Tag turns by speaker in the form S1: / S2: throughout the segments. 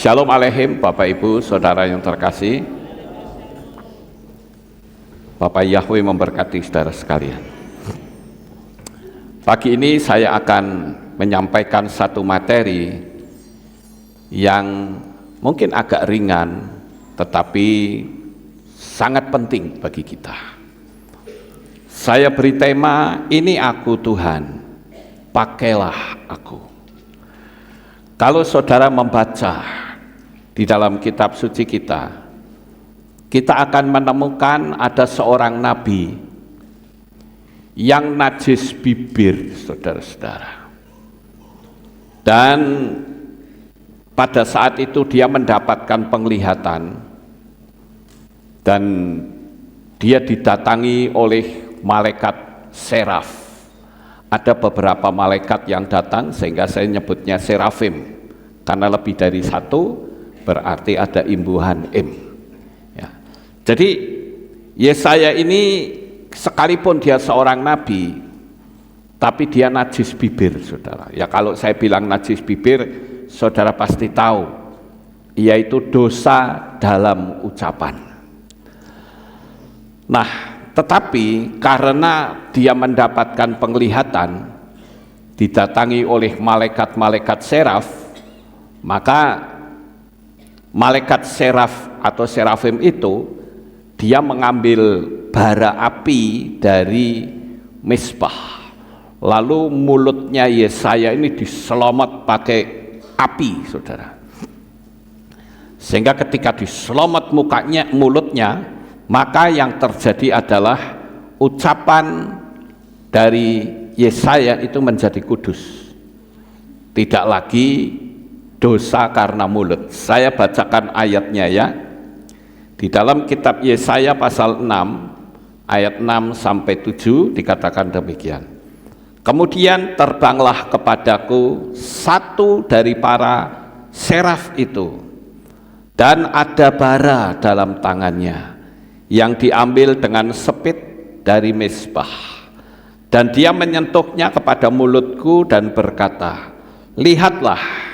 S1: Shalom Aleihim, Bapak Ibu, Saudara yang terkasih. Bapak Yahweh memberkati saudara sekalian. Pagi ini saya akan menyampaikan satu materi yang mungkin agak ringan, tetapi sangat penting bagi kita. Saya beri tema, ini aku Tuhan, pakailah aku. Kalau saudara membaca di dalam kitab suci kita akan menemukan ada seorang nabi yang najis bibir, saudara-saudara. Dan pada saat itu dia mendapatkan penglihatan dan dia didatangi oleh malaikat seraf. Ada beberapa malaikat yang datang sehingga saya nyebutnya serafim, karena lebih dari satu berarti ada imbuhan im. Ya. Jadi Yesaya ini sekalipun dia seorang nabi, tapi dia najis bibir, saudara. Ya, kalau saya bilang najis bibir, saudara pasti tahu, yaitu dosa dalam ucapan. Nah, tetapi karena dia mendapatkan penglihatan, didatangi oleh malaikat-malaikat seraf, maka malaikat seraf atau serafim itu dia mengambil bara api dari misbah, lalu mulutnya Yesaya ini diselomot pakai api, saudara. Sehingga ketika diselomot mulutnya, maka yang terjadi adalah ucapan dari Yesaya itu menjadi kudus, tidak lagi dosa karena mulut. Saya bacakan ayatnya ya. Di dalam kitab Yesaya pasal 6 ayat 6 sampai 7 dikatakan demikian. Kemudian terbanglah kepadaku satu dari para seraf itu, dan ada bara dalam tangannya yang diambil dengan sepit dari misbah, dan dia menyentuhnya kepada mulutku dan berkata, lihatlah,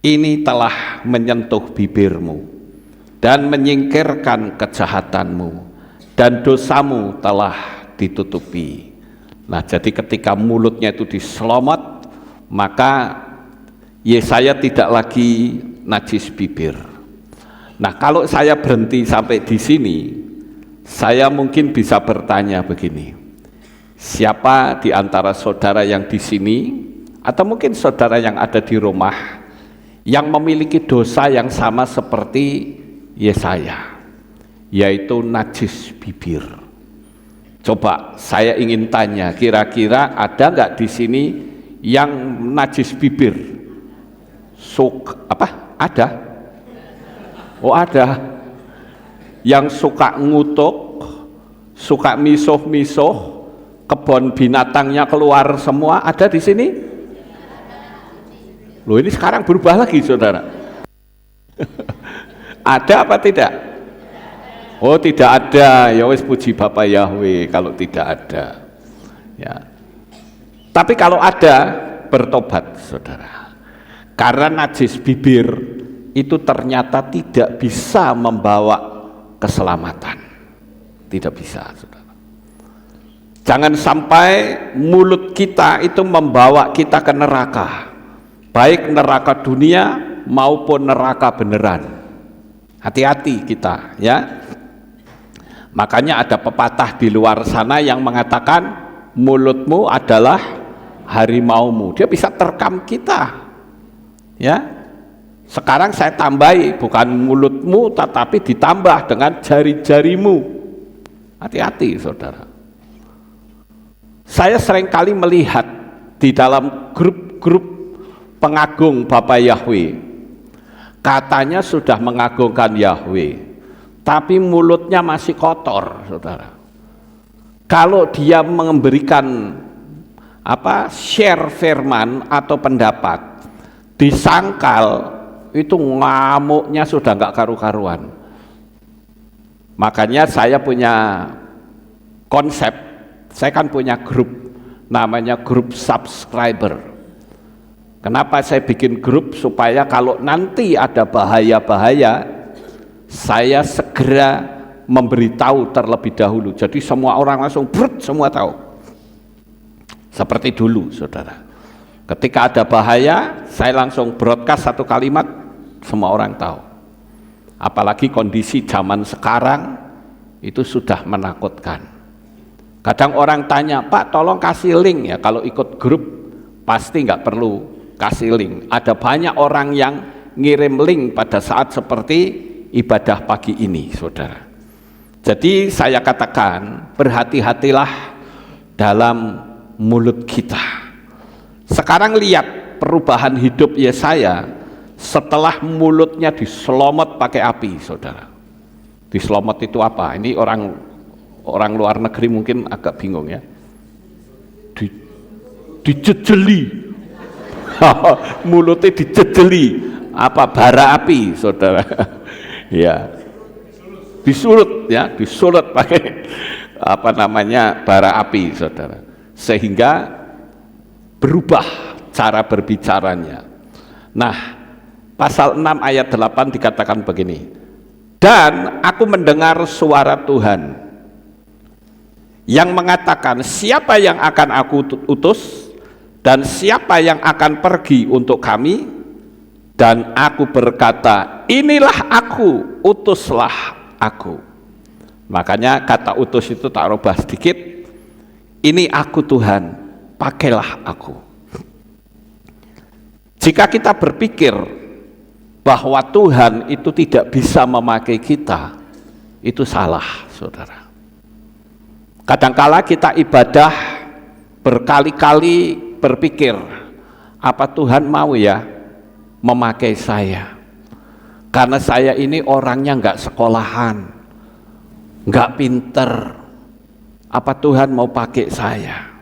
S1: ini telah menyentuh bibirmu dan menyingkirkan kejahatanmu, dan dosamu telah ditutupi. Nah, jadi ketika mulutnya itu diselomot, maka Yesaya tidak lagi najis bibir. Nah, kalau saya berhenti sampai di sini, saya mungkin bisa bertanya begini, siapa di antara saudara yang di sini, atau mungkin saudara yang ada di rumah, yang memiliki dosa yang sama seperti Yesaya, yaitu najis bibir? Coba saya ingin tanya, kira-kira ada nggak di sini yang najis bibir? Ada? Oh, ada. Yang suka ngutuk, suka misuh-misuh, kebun binatangnya keluar semua, ada di sini? Loh, ini sekarang berubah lagi, saudara. Ada apa tidak? Oh, tidak ada. Ya wis, puji Bapak Yahweh kalau tidak ada. Ya. Tapi kalau ada, bertobat, saudara. Karena najis bibir itu ternyata tidak bisa membawa keselamatan, tidak bisa, saudara. Jangan sampai mulut kita itu membawa kita ke neraka, baik neraka dunia maupun neraka beneran. Hati-hati kita, ya. Makanya ada pepatah di luar sana yang mengatakan mulutmu adalah harimaumu. Dia bisa terkam kita, ya. Sekarang saya tambahi, bukan mulutmu tetapi ditambah dengan jari-jarimu. Hati-hati, saudara. Saya seringkali melihat di dalam grup-grup pengagung Bapak Yahweh, katanya sudah mengagungkan Yahweh, tapi mulutnya masih kotor, saudara. Kalau dia memberikan share firman atau pendapat, disangkal, itu ngamuknya sudah nggak karu-karuan. Makanya saya punya konsep, saya kan punya grup, namanya grup subscriber. Kenapa saya bikin grup? Supaya kalau nanti ada bahaya-bahaya, saya segera memberitahu terlebih dahulu. Jadi semua orang langsung semua tahu. Seperti dulu, saudara. Ketika ada bahaya, saya langsung broadcast satu kalimat, semua orang tahu. Apalagi kondisi zaman sekarang itu sudah menakutkan. Kadang orang tanya, Pak tolong kasih link ya, kalau ikut grup pasti nggak perlu kasih link. Ada banyak orang yang ngirim link pada saat seperti ibadah pagi ini, saudara. Jadi saya katakan, berhati-hatilah dalam mulut kita. Sekarang lihat perubahan hidup Yesaya setelah mulutnya diselomot pakai api, saudara. Diselomot itu apa? Ini orang luar negeri mungkin agak bingung ya. Dijejeli. Mulutnya dijejeli. Apa? Bara api, saudara. Ya. Disulut ya, disulut pakai bara api, saudara. Sehingga berubah cara berbicaranya. Nah, pasal 6 ayat 8 dikatakan begini, dan aku mendengar suara Tuhan yang mengatakan, siapa yang akan aku utus dan siapa yang akan pergi untuk kami? Dan aku berkata, inilah aku, utuslah aku. Makanya kata utus itu tak rubah sedikit, ini aku Tuhan, pakailah aku. Jika kita berpikir bahwa Tuhan itu tidak bisa memakai kita, itu salah, saudara. Kadangkala kita ibadah berkali-kali berpikir, apa Tuhan mau ya memakai saya? Karena saya ini orangnya nggak sekolahan, nggak pinter, apa Tuhan mau pakai saya?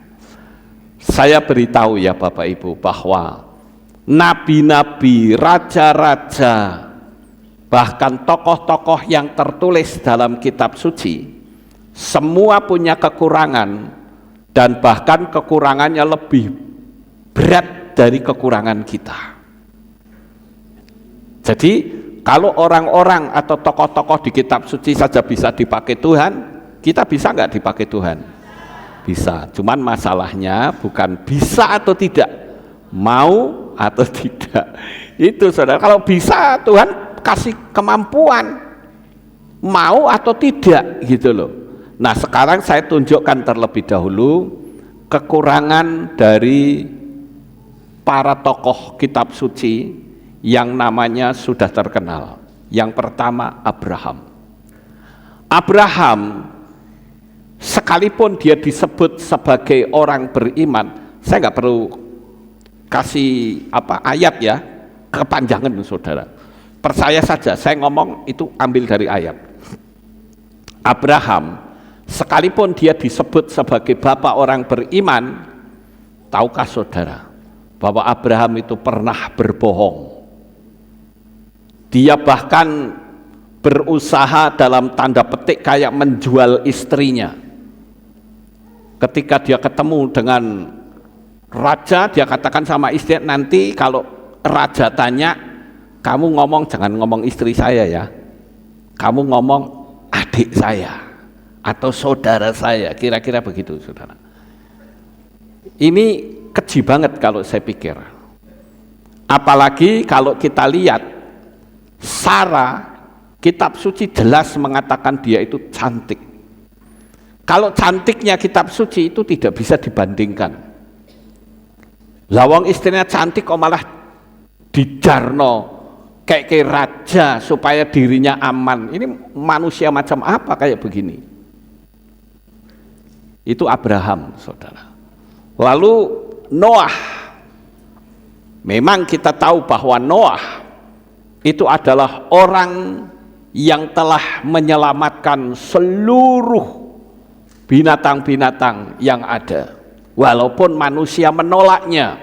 S1: Saya beritahu ya Bapak Ibu bahwa nabi-nabi, raja-raja, bahkan tokoh-tokoh yang tertulis dalam kitab suci, semua punya kekurangan, dan bahkan kekurangannya lebih berat dari kekurangan kita. Jadi kalau orang-orang atau tokoh-tokoh di kitab suci saja bisa dipakai Tuhan, kita bisa nggak dipakai Tuhan? Bisa, cuman masalahnya bukan bisa atau tidak, mau atau tidak. Itu saudara, kalau bisa Tuhan kasih kemampuan, mau atau tidak gitu loh. Nah sekarang saya tunjukkan terlebih dahulu kekurangan dari para tokoh kitab suci yang namanya sudah terkenal. Yang pertama Abraham. Abraham sekalipun dia disebut sebagai orang beriman, saya nggak perlu kasih ayat ya, kepanjangan saudara. Percaya saja, saya ngomong itu ambil dari ayat. Abraham sekalipun dia disebut sebagai bapak orang beriman, tahukah saudara bahwa Abraham itu pernah berbohong? Dia bahkan berusaha dalam tanda petik kayak menjual istrinya. Ketika dia ketemu dengan raja, dia katakan sama istri, nanti kalau raja tanya, kamu ngomong jangan ngomong istri saya ya, kamu ngomong adik saya atau saudara saya, kira-kira begitu saudara. Ini keji banget kalau saya pikir. Apalagi kalau kita lihat Sarah, kitab suci jelas mengatakan dia itu cantik. Kalau cantiknya kitab suci itu tidak bisa dibandingkan. Lawang istrinya cantik kok malah dijarno kayak raja supaya dirinya aman. Ini manusia macam apa kayak begini? Itu Abraham, saudara. Lalu Noah. Memang kita tahu bahwa Noah itu adalah orang yang telah menyelamatkan seluruh binatang-binatang yang ada, walaupun manusia menolaknya,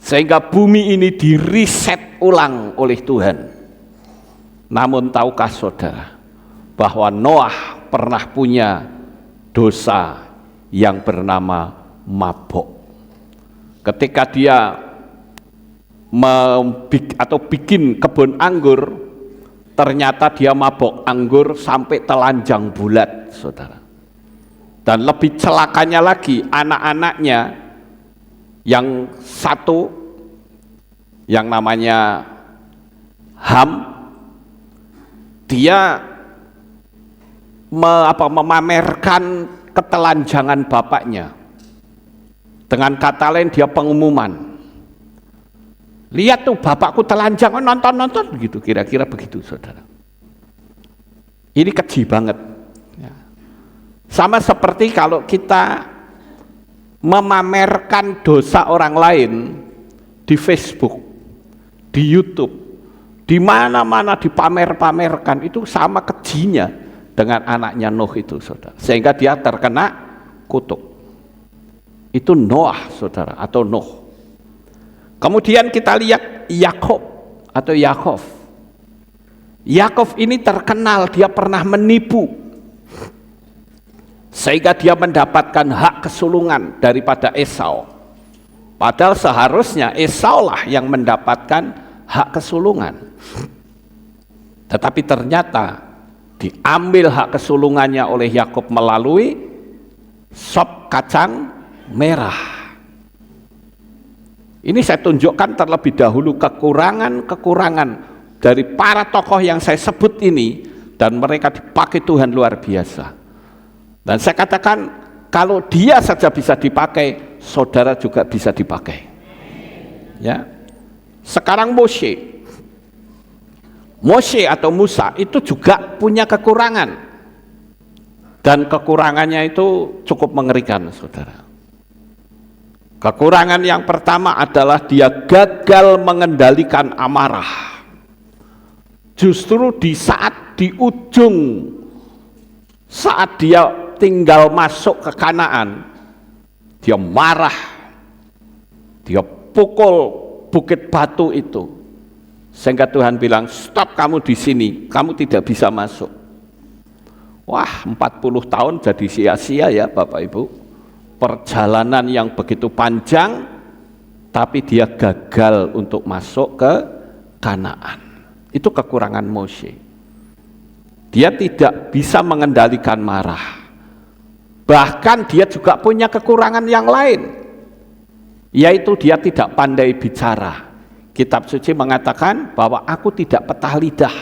S1: sehingga bumi ini diriset ulang oleh Tuhan. Namun tahukah saudara bahwa Noah pernah punya dosa yang bernama mabuk. Ketika dia atau bikin kebun anggur, ternyata dia mabok anggur sampai telanjang bulat, saudara. Dan lebih celakanya lagi, anak-anaknya yang satu, yang namanya Ham, dia memamerkan ketelanjangan bapaknya. Dengan kata lain, dia pengumuman, lihat tuh bapakku telanjang, nonton begitu, kira-kira begitu, saudara. Ini keji banget ya. Sama seperti kalau kita memamerkan dosa orang lain di Facebook, di YouTube, di mana-mana dipamer-pamerkan, itu sama kejinya dengan anaknya Nuh itu, saudara. Sehingga dia terkena kutuk. Itu Noah, saudara, atau Nuh. Kemudian kita lihat Yakub atau Yakov. Yakov ini terkenal dia pernah menipu, sehingga dia mendapatkan hak kesulungan daripada Esau. Padahal seharusnya Esau lah yang mendapatkan hak kesulungan. Tetapi ternyata diambil hak kesulungannya oleh Yakub melalui sop kacang merah. Ini saya tunjukkan terlebih dahulu kekurangan-kekurangan dari para tokoh yang saya sebut ini, dan mereka dipakai Tuhan luar biasa. Dan saya katakan, kalau dia saja bisa dipakai, saudara juga bisa dipakai. Ya. Sekarang Moshe atau Musa itu juga punya kekurangan, dan kekurangannya itu cukup mengerikan, saudara. Kekurangan yang pertama adalah dia gagal mengendalikan amarah. Justru di ujung saat dia tinggal masuk ke Kanaan, dia marah, dia pukul bukit batu itu, sehingga Tuhan bilang, stop kamu di sini, kamu tidak bisa masuk. Wah, 40 tahun jadi sia-sia ya Bapak Ibu. Perjalanan yang begitu panjang, tapi dia gagal untuk masuk ke Kanaan. Itu kekurangan Moshe. Dia tidak bisa mengendalikan marah. Bahkan dia juga punya kekurangan yang lain, yaitu dia tidak pandai bicara. Kitab suci mengatakan bahwa aku tidak petah lidah,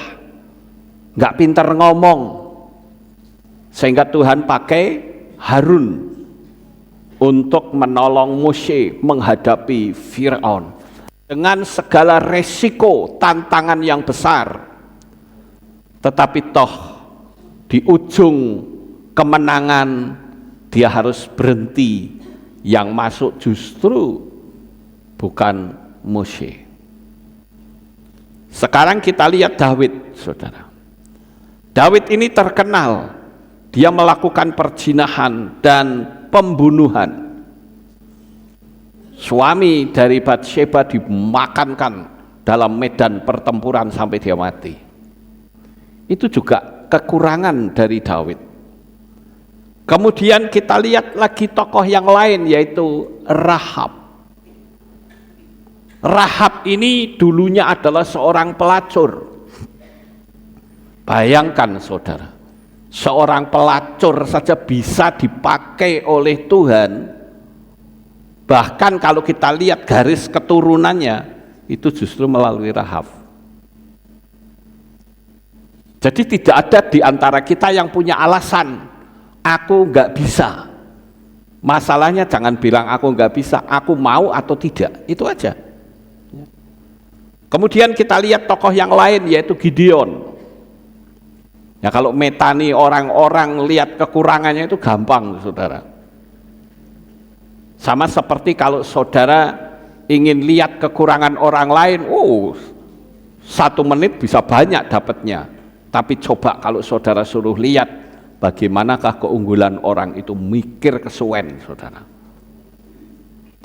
S1: nggak pintar ngomong, sehingga Tuhan pakai Harun untuk menolong Moshe menghadapi Firaun dengan segala resiko tantangan yang besar. Tetapi toh di ujung kemenangan dia harus berhenti, yang masuk justru bukan Moshe. Sekarang kita lihat Daud, saudara. Daud ini terkenal, dia melakukan perzinahan dan pembunuhan. Suami dari Batsheba dimakankan dalam medan pertempuran sampai dia mati. Itu juga kekurangan dari Daud. Kemudian kita lihat lagi tokoh yang lain, yaitu Rahab. Rahab ini dulunya adalah seorang pelacur. Bayangkan saudara, seorang pelacur saja bisa dipakai oleh Tuhan. Bahkan kalau kita lihat garis keturunannya, itu justru melalui Rahab. Jadi tidak ada di antara kita yang punya alasan, aku nggak bisa. Masalahnya jangan bilang aku nggak bisa, aku mau atau tidak, itu aja. Kemudian kita lihat tokoh yang lain, yaitu Gideon. Ya, kalau metani orang-orang lihat kekurangannya itu gampang, saudara. Sama seperti kalau saudara ingin lihat kekurangan orang lain, 1 menit bisa banyak dapatnya. Tapi coba kalau saudara suruh lihat bagaimanakah keunggulan orang itu, mikir kesuwen, saudara.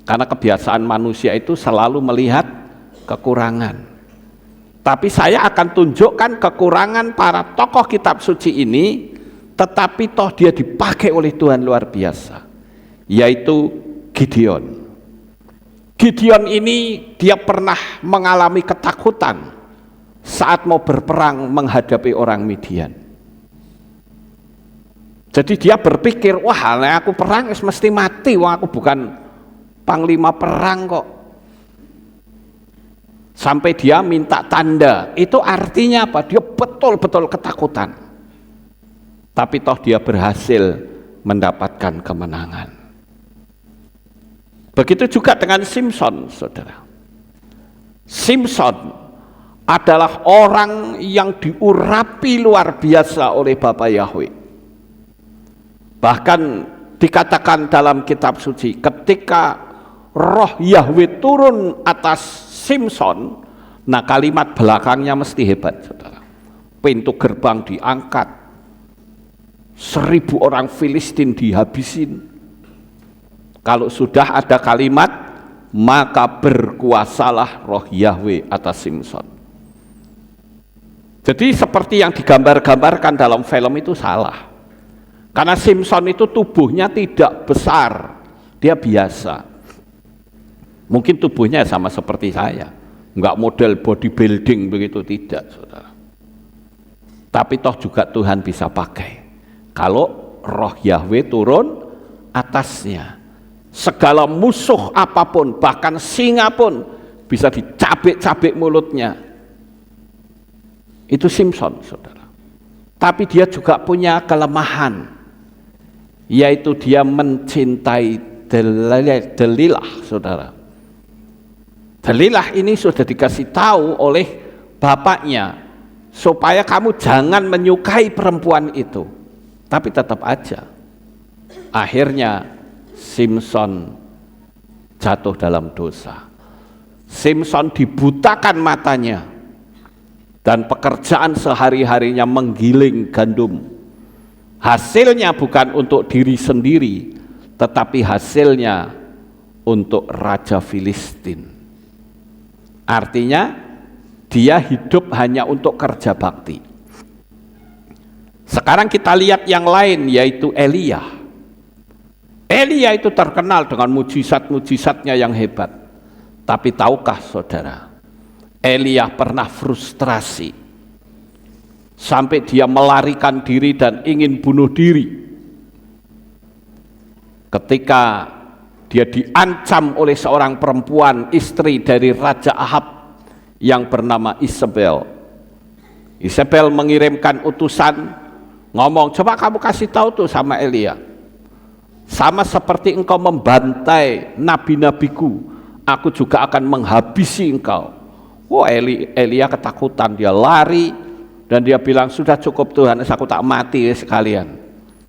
S1: Karena kebiasaan manusia itu selalu melihat kekurangan. Tapi saya akan tunjukkan kekurangan para tokoh kitab suci ini, tetapi toh dia dipakai oleh Tuhan luar biasa, yaitu Gideon. Gideon ini dia pernah mengalami ketakutan saat mau berperang menghadapi orang Midian. Jadi dia berpikir, wah aku perang mesti mati, wah aku bukan panglima perang kok. Sampai dia minta tanda, itu artinya apa? Dia betul-betul ketakutan. Tapi toh dia berhasil mendapatkan kemenangan. Begitu juga dengan Simson, saudara. Simson adalah orang yang diurapi luar biasa oleh Bapa Yahweh. Bahkan dikatakan dalam kitab suci, ketika roh Yahweh turun atas Simson, nah kalimat belakangnya mesti hebat, saudara. Pintu gerbang diangkat, 1.000 orang Filistin dihabisin. Kalau sudah ada kalimat, maka berkuasalah roh Yahweh atas Simson. Jadi seperti yang digambar-gambarkan dalam film itu salah. Karena Simson itu tubuhnya tidak besar, dia biasa. Mungkin tubuhnya sama seperti saya, enggak model bodybuilding begitu, tidak, saudara. Tapi toh juga Tuhan bisa pakai. Kalau roh Yahweh turun atasnya, segala musuh apapun, bahkan singa pun bisa dicabik-cabik mulutnya. Itu Simson, saudara. Tapi dia juga punya kelemahan, yaitu dia mencintai Delilah, saudara. Delilah ini sudah dikasih tahu oleh bapaknya supaya kamu jangan menyukai perempuan itu. Tapi tetap aja akhirnya Simson jatuh dalam dosa. Simson dibutakan matanya dan pekerjaan sehari-harinya menggiling gandum. Hasilnya bukan untuk diri sendiri, tetapi hasilnya untuk Raja Filistin. Artinya dia hidup hanya untuk kerja bakti. Sekarang kita lihat yang lain, yaitu Elia. Elia itu terkenal dengan mujizat-mujizatnya yang hebat. Tapi tahukah saudara, Elia pernah frustrasi sampai dia melarikan diri dan ingin bunuh diri ketika dia diancam oleh seorang perempuan, istri dari Raja Ahab yang bernama Isabel. Isabel mengirimkan utusan ngomong, coba kamu kasih tahu tuh sama Elia, sama seperti engkau membantai nabi-nabiku, aku juga akan menghabisi engkau. Wah, Elia ketakutan, dia lari dan dia bilang, sudah cukup Tuhan, aku tak mati sekalian.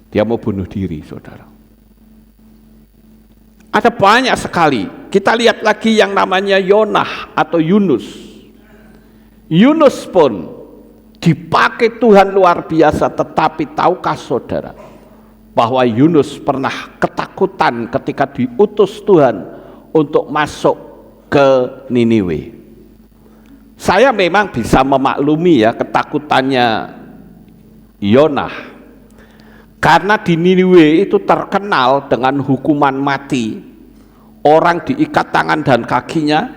S1: Dia mau bunuh diri, saudara. Ada banyak sekali. Kita lihat lagi yang namanya Yonah atau Yunus. Yunus pun dipakai Tuhan luar biasa, tetapi tahukah saudara bahwa Yunus pernah ketakutan ketika diutus Tuhan untuk masuk ke Niniwe. Saya memang bisa memaklumi ya ketakutannya Yonah, karena di Niniwe itu terkenal dengan hukuman mati. Orang diikat tangan dan kakinya,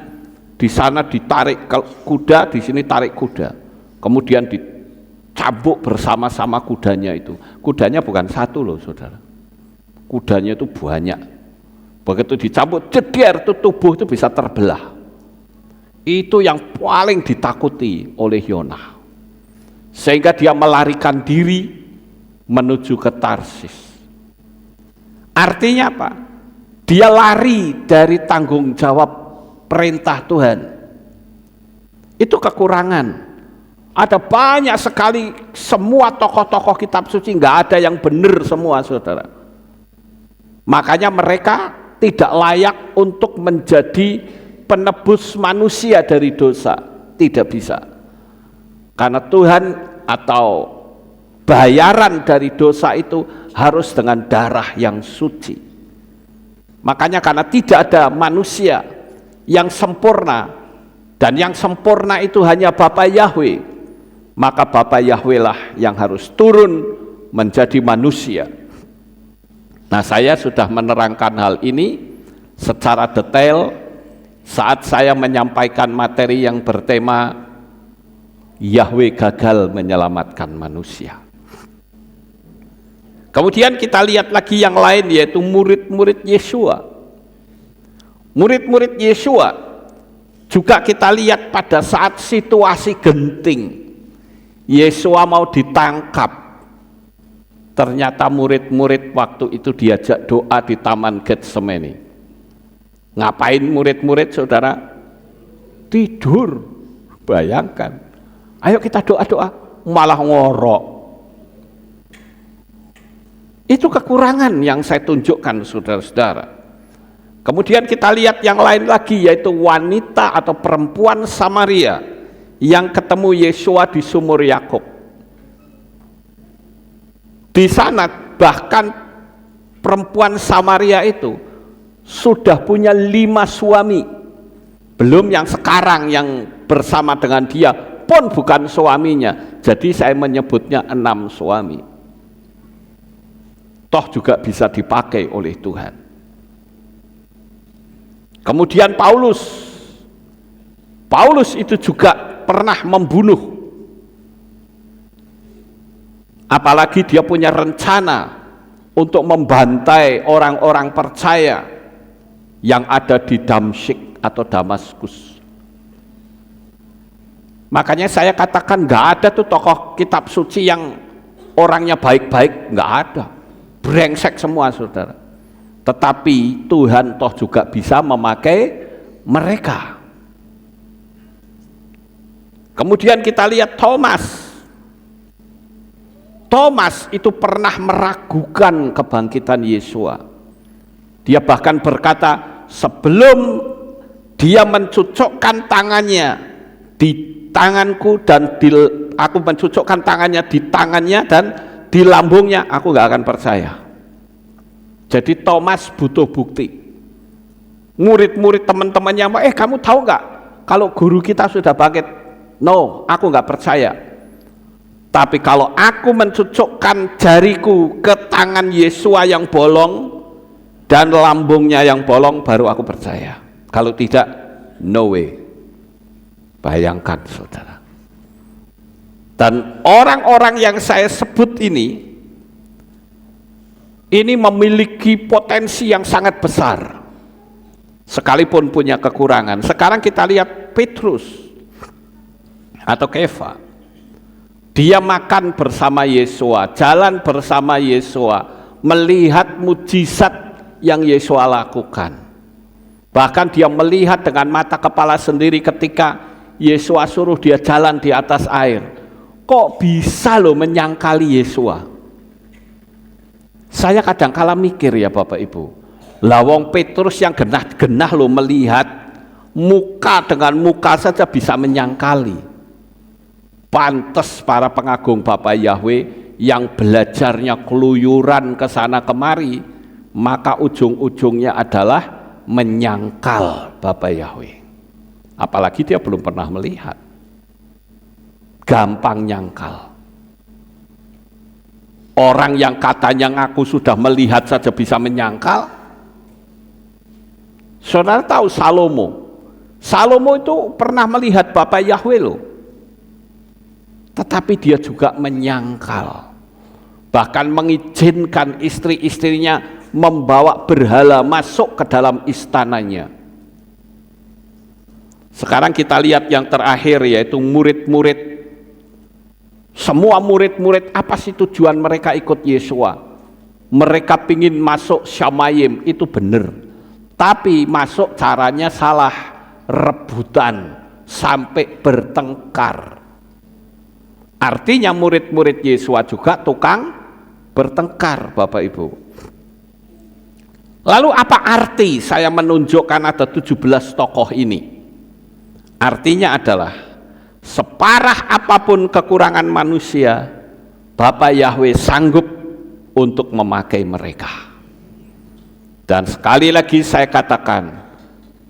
S1: di sana ditarik kuda, di sini tarik kuda, kemudian dicambuk bersama-sama kudanya itu. Kudanya bukan satu loh, saudara. Kudanya itu banyak. Begitu dicambuk, jeder, itu tubuh itu bisa terbelah. Itu yang paling ditakuti oleh Yonah, sehingga dia melarikan diri menuju ke Tarsis. Artinya apa? Dia lari dari tanggung jawab perintah Tuhan. Itu kekurangan. Ada banyak sekali, semua tokoh-tokoh kitab suci nggak ada yang benar semua, saudara. Makanya mereka tidak layak untuk menjadi penebus manusia dari dosa. Tidak bisa. Karena Tuhan atau bayaran dari dosa itu harus dengan darah yang suci. Makanya karena tidak ada manusia yang sempurna, dan yang sempurna itu hanya Bapa Yahweh, maka Bapa Yahweh lah yang harus turun menjadi manusia. Nah, saya sudah menerangkan hal ini secara detail saat saya menyampaikan materi yang bertema Yahwe gagal menyelamatkan manusia. Kemudian kita lihat lagi yang lain, yaitu murid-murid Yesua. Murid-murid Yesua juga kita lihat pada saat situasi genting, Yesua mau ditangkap. Ternyata murid-murid waktu itu diajak doa di Taman Getsemani. Ngapain murid-murid, saudara? Tidur. Bayangkan. Ayo kita doa-doa, malah ngorok. Itu kekurangan yang saya tunjukkan, saudara-saudara. Kemudian kita lihat yang lain lagi, yaitu wanita atau perempuan Samaria yang ketemu Yesua di sumur Yakub. Di sana bahkan perempuan Samaria itu sudah punya 5 suami, belum yang sekarang yang bersama dengan dia pun bukan suaminya. Jadi saya menyebutnya 6 suami. Toh juga bisa dipakai oleh Tuhan. Kemudian Paulus itu juga pernah membunuh. Apalagi dia punya rencana untuk membantai orang-orang percaya yang ada di Damsyik atau Damaskus. Makanya saya katakan nggak ada tuh tokoh kitab suci yang orangnya baik-baik, nggak ada. Brengsek semua, saudara. Tetapi Tuhan toh juga bisa memakai mereka. Kemudian kita lihat Thomas itu pernah meragukan kebangkitan Yesua. Dia bahkan berkata, sebelum dia mencucukkan tangannya di tanganku dan aku mencucukkan tangannya di tangannya dan di lambungnya, aku gak akan percaya. Jadi Thomas butuh bukti. Murid-murid teman-temannya, kamu tahu gak kalau guru kita sudah bangkit? No, aku gak percaya. Tapi kalau aku mencucukkan jariku ke tangan Yesua yang bolong dan lambungnya yang bolong, baru aku percaya. Kalau tidak, no way. Bayangkan, saudara. Dan orang-orang yang saya sebut ini memiliki potensi yang sangat besar, sekalipun punya kekurangan. Sekarang kita lihat Petrus atau Kefa. Dia makan bersama Yesua, jalan bersama Yesua, melihat mujizat yang Yesua lakukan. Bahkan dia melihat dengan mata kepala sendiri ketika Yesua suruh dia jalan di atas air. Kok bisa loh menyangkali Yesua? Saya kadang-kala mikir ya Bapak Ibu, lawang Petrus yang genah-genah loh melihat muka dengan muka saja bisa menyangkali. Pantes para pengagung Bapak Yahwe yang belajarnya keluyuran ke sana kemari, maka ujung-ujungnya adalah menyangkal Bapak Yahwe. Apalagi dia belum pernah melihat. Gampang nyangkal. Orang yang katanya ngaku sudah melihat saja bisa menyangkal. Saudara tahu Salomo itu pernah melihat Bapak Yahwe loh. Tetapi dia juga menyangkal, bahkan mengizinkan istri-istrinya membawa berhala masuk ke dalam istananya. Sekarang kita lihat yang terakhir, yaitu murid-murid. Semua murid-murid, apa sih tujuan mereka ikut Yesua? Mereka pingin masuk Syamayim, itu benar, tapi masuk caranya salah, rebutan sampai bertengkar. Artinya murid-murid Yesua juga tukang bertengkar, Bapak Ibu. Lalu apa arti saya menunjukkan ada 17 tokoh ini? Artinya adalah separah apapun kekurangan manusia, Bapak Yahwe sanggup untuk memakai mereka. Dan sekali lagi saya katakan,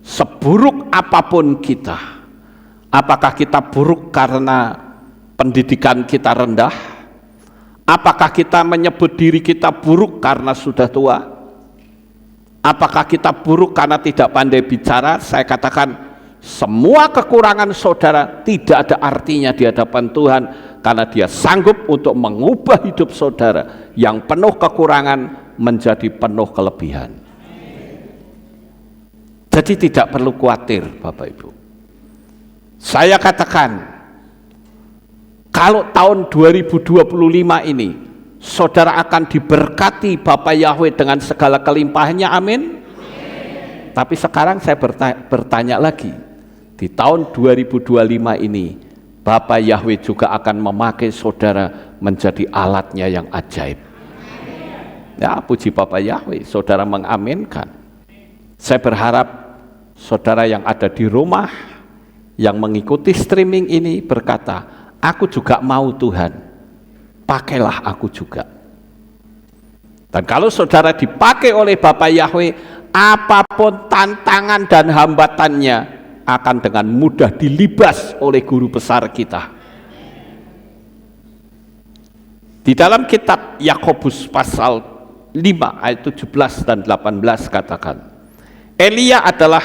S1: seburuk apapun kita, apakah kita buruk karena pendidikan kita rendah? Apakah kita menyebut diri kita buruk karena sudah tua? Apakah kita buruk karena tidak pandai bicara? Saya katakan semua kekurangan saudara tidak ada artinya di hadapan Tuhan, karena Dia sanggup untuk mengubah hidup saudara yang penuh kekurangan menjadi penuh kelebihan. Jadi tidak perlu khawatir Bapak Ibu. Saya katakan, kalau tahun 2025 ini saudara akan diberkati Bapa Yahweh dengan segala kelimpahannya, amin. Tapi sekarang saya bertanya lagi, di tahun 2025 ini Bapa Yahweh juga akan memakai saudara menjadi alatnya yang ajaib. Ya, puji Bapa Yahweh, saudara mengaminkan. Saya berharap saudara yang ada di rumah, yang mengikuti streaming ini berkata, aku juga mau Tuhan, pakailah aku juga. Dan kalau saudara dipakai oleh Bapa Yahweh, apapun tantangan dan hambatannya akan dengan mudah dilibas oleh guru besar kita. Di dalam kitab Yakobus pasal 5 ayat 17 dan 18 katakan, Elia adalah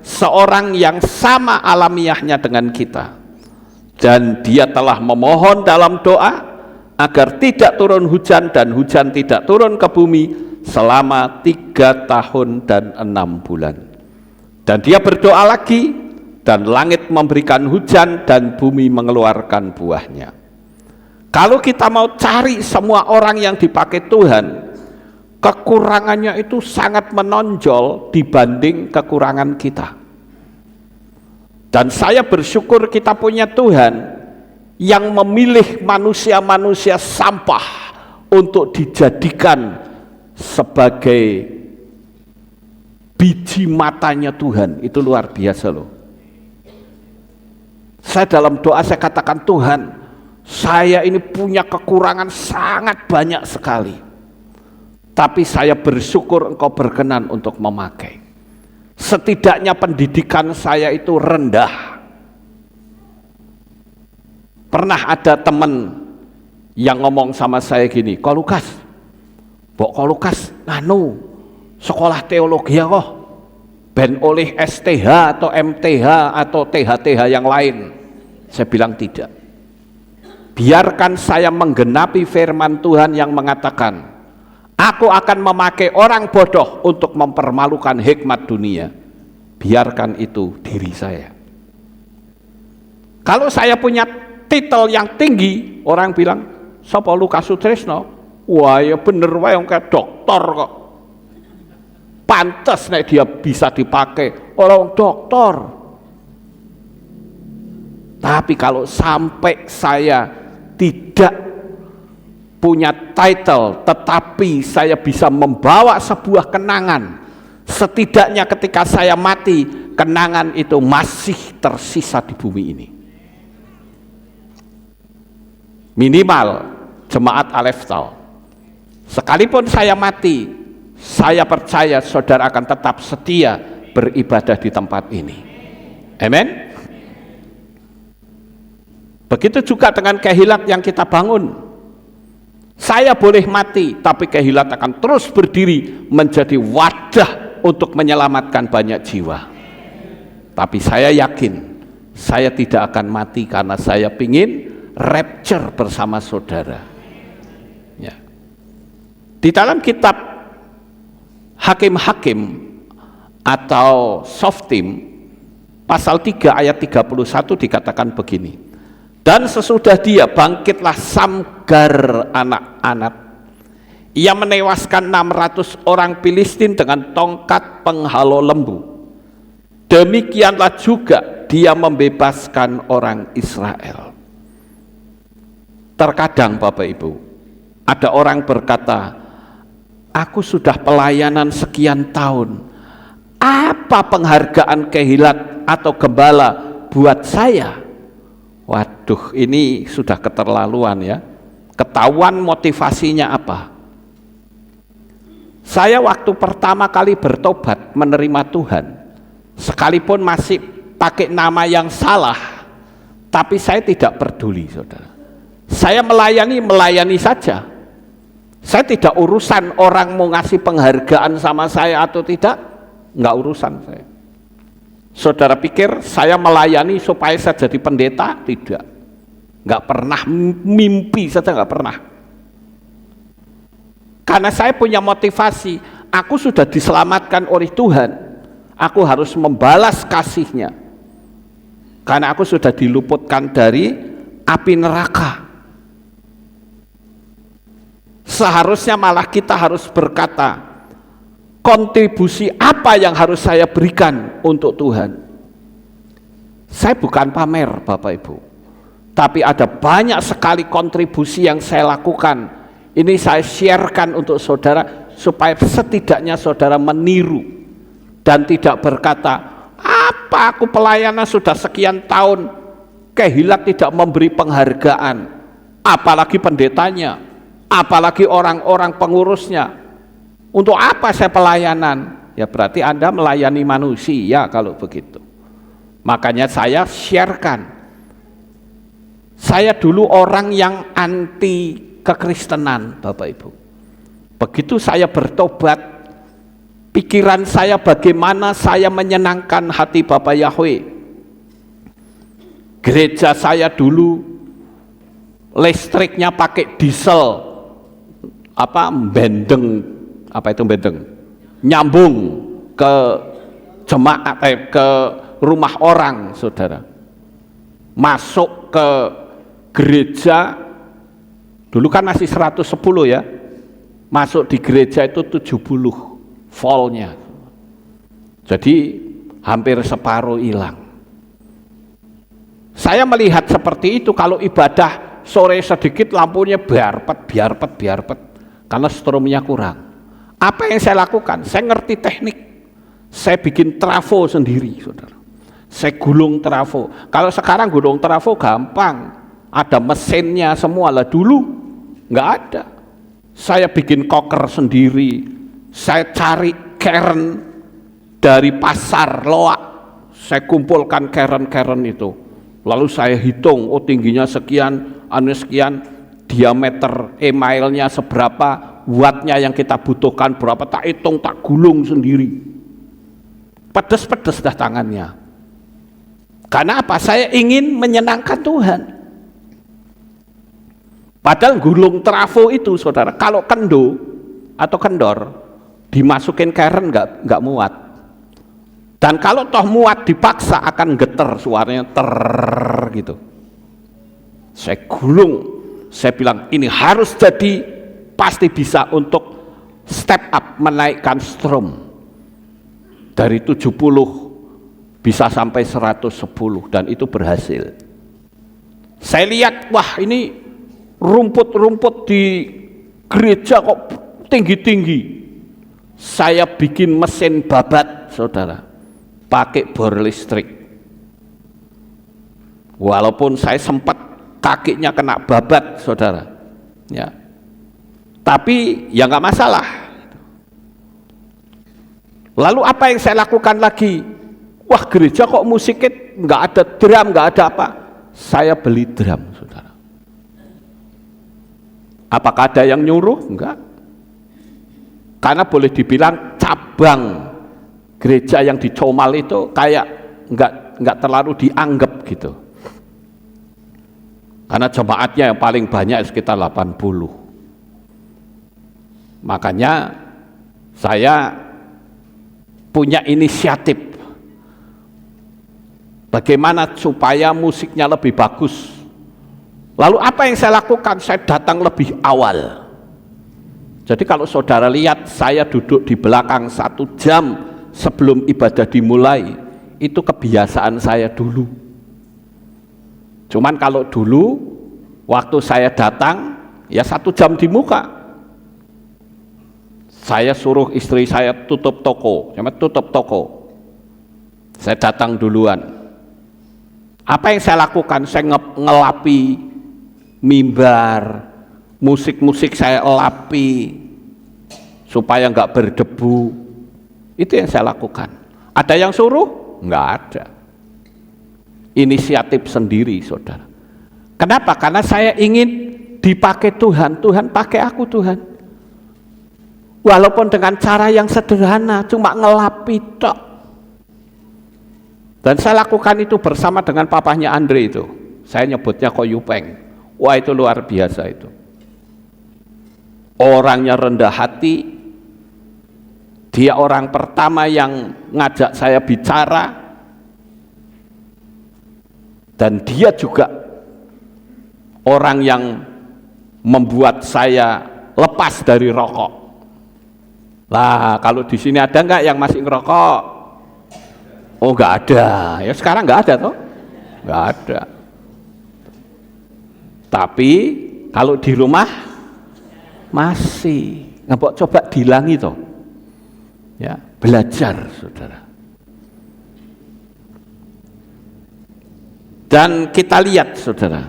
S1: seorang yang sama alamiahnya dengan kita, dan dia telah memohon dalam doa agar tidak turun hujan, dan hujan tidak turun ke bumi selama 3 tahun dan 6 bulan. Dan dia berdoa lagi, dan langit memberikan hujan dan bumi mengeluarkan buahnya. Kalau kita mau cari semua orang yang dipakai Tuhan, kekurangannya itu sangat menonjol dibanding kekurangan kita. Dan saya bersyukur kita punya Tuhan yang memilih manusia-manusia sampah untuk dijadikan sebagai biji matanya Tuhan. Itu luar biasa loh. Saya dalam doa saya katakan, Tuhan, saya ini punya kekurangan sangat banyak sekali, tapi saya bersyukur Engkau berkenan untuk memakai. Setidaknya pendidikan saya itu rendah. Pernah ada teman yang ngomong sama saya gini, Ko Lukas, sekolah teologi ya kok, ben oleh STH atau MTH atau TH-TH yang lain. Saya bilang tidak. Biarkan saya menggenapi firman Tuhan yang mengatakan, aku akan memakai orang bodoh untuk mempermalukan hikmat dunia. Biarkan itu diri saya. Kalau saya punya titel yang tinggi, orang bilang, sapa Lukas Sutrisno? Wah ya bener wae kayak dokter kok. Pantes nek dia bisa dipakai orang dokter. Tapi kalau sampai saya tidak punya title, tetapi saya bisa membawa sebuah kenangan, setidaknya ketika saya mati, kenangan itu masih tersisa di bumi ini. Minimal jemaat Aleftal, sekalipun saya mati, saya percaya saudara akan tetap setia beribadah di tempat ini. Amin. Begitu juga dengan Kehilat yang kita bangun. Saya boleh mati, tapi Kehilat akan terus berdiri menjadi wadah untuk menyelamatkan banyak jiwa. Tapi saya yakin saya tidak akan mati karena saya ingin rapture bersama saudara. Ya. Di dalam kitab Hakim-Hakim atau Shoftim pasal 3 ayat 31 dikatakan begini, dan sesudah dia bangkitlah Samgar anak-anak, ia menewaskan 600 orang Filistin dengan tongkat penghalau lembu. Demikianlah juga dia membebaskan orang Israel. Terkadang Bapak Ibu, ada orang berkata, aku sudah pelayanan sekian tahun, apa penghargaan Kehilat atau gembala buat saya? Waduh, ini sudah keterlaluan ya. Ketahuan motivasinya apa? Saya waktu pertama kali bertobat menerima Tuhan, sekalipun masih pakai nama yang salah, tapi saya tidak peduli saudara. Saya melayani saja. Saya tidak urusan orang mau ngasih penghargaan sama saya atau tidak, nggak urusan saya. Saudara pikir saya melayani supaya saya jadi pendeta? Tidak. Nggak pernah, mimpi saja nggak pernah. Karena saya punya motivasi, aku sudah diselamatkan oleh Tuhan, aku harus membalas kasih-Nya. Karena aku sudah diluputkan dari api neraka. Seharusnya malah kita harus berkata, kontribusi apa yang harus saya berikan untuk Tuhan. Saya bukan pamer Bapak Ibu, tapi ada banyak sekali kontribusi yang saya lakukan. Ini saya sharekan untuk saudara, supaya setidaknya saudara meniru dan tidak berkata, apa aku pelayanan sudah sekian tahun, kehilat tidak memberi penghargaan, apalagi pendetanya, apalagi orang-orang pengurusnya. Untuk apa saya pelayanan? Ya berarti Anda melayani manusia kalau begitu. Makanya saya sharekan. Saya dulu orang yang anti kekristenan Bapak Ibu. Begitu saya bertobat, pikiran saya bagaimana saya menyenangkan hati Bapak Yahweh. Gereja saya dulu listriknya pakai diesel, bendeng, nyambung ke jemaat, ke rumah orang, saudara. Masuk ke gereja, dulu kan masih 110 ya, masuk di gereja itu 70 voltnya, jadi hampir separuh hilang. Saya melihat seperti itu, kalau ibadah sore sedikit lampunya biarpet, karena strumnya kurang. Apa yang saya lakukan? Saya ngerti teknik, saya bikin trafo sendiri, saudara. Saya gulung trafo. Kalau sekarang gulung trafo gampang, ada mesinnya semua. Lah dulu nggak ada. Saya bikin koker sendiri, saya cari keren dari pasar loak, saya kumpulkan keren itu, lalu saya hitung, oh tingginya sekian, sekian, diameter emailnya seberapa, wattnya yang kita butuhkan berapa, tak hitung, tak gulung sendiri. Pedes-pedes dah tangannya. Karena apa? Saya ingin menyenangkan Tuhan. Padahal gulung trafo itu, saudara, kalau kendo atau kendor dimasukin keren nggak muat. Dan kalau toh muat dipaksa akan geter, suaranya ter gitu. Saya gulung, saya bilang ini harus jadi, pasti bisa untuk step up, menaikkan strum dari 70 bisa sampai 110, dan itu berhasil. Saya lihat, wah ini rumput-rumput di gereja kok tinggi-tinggi. Saya bikin mesin babat, saudara, pakai bor listrik. Walaupun saya sempat kakinya kena babat, saudara, ya, tapi ya nggak masalah. Lalu apa yang saya lakukan lagi? Wah, gereja kok musiknya nggak ada drum, nggak ada apa? Saya beli drum, saudara. Apakah ada yang nyuruh? Enggak. Karena boleh dibilang cabang gereja yang di Comal itu kayak nggak terlalu dianggap gitu. Karena jemaatnya yang paling banyak sekitar 80. Makanya saya punya inisiatif bagaimana supaya musiknya lebih bagus. Lalu apa yang saya lakukan? Saya datang lebih awal. Jadi kalau saudara lihat saya duduk di belakang 1 jam sebelum ibadah dimulai, itu kebiasaan saya dulu. Cuman kalau dulu waktu saya datang ya 1 jam di muka, saya suruh istri saya tutup toko, saya datang duluan. Apa yang saya lakukan? Saya ngelapi mimbar, musik-musik saya lapi supaya nggak berdebu. Itu yang saya lakukan. Ada yang suruh? Nggak ada. Inisiatif sendiri, saudara. Kenapa? Karena saya ingin dipakai Tuhan. Tuhan pakai aku, Tuhan. Walaupun dengan cara yang sederhana, cuma ngelapi tok. Dan saya lakukan itu bersama dengan papahnya Andre itu. Saya nyebutnya Koyupeng. Wah, itu luar biasa itu. Orangnya rendah hati. Dia orang pertama yang ngajak saya bicara. Dan dia juga orang yang membuat saya lepas dari rokok. Lah, kalau di sini ada nggak yang masih ngerokok? Oh, nggak ada. Ya sekarang nggak ada toh? Nggak ada. Tapi kalau di rumah masih. Ngapa coba dilangi toh? Ya, belajar, saudara. Dan kita lihat, saudara,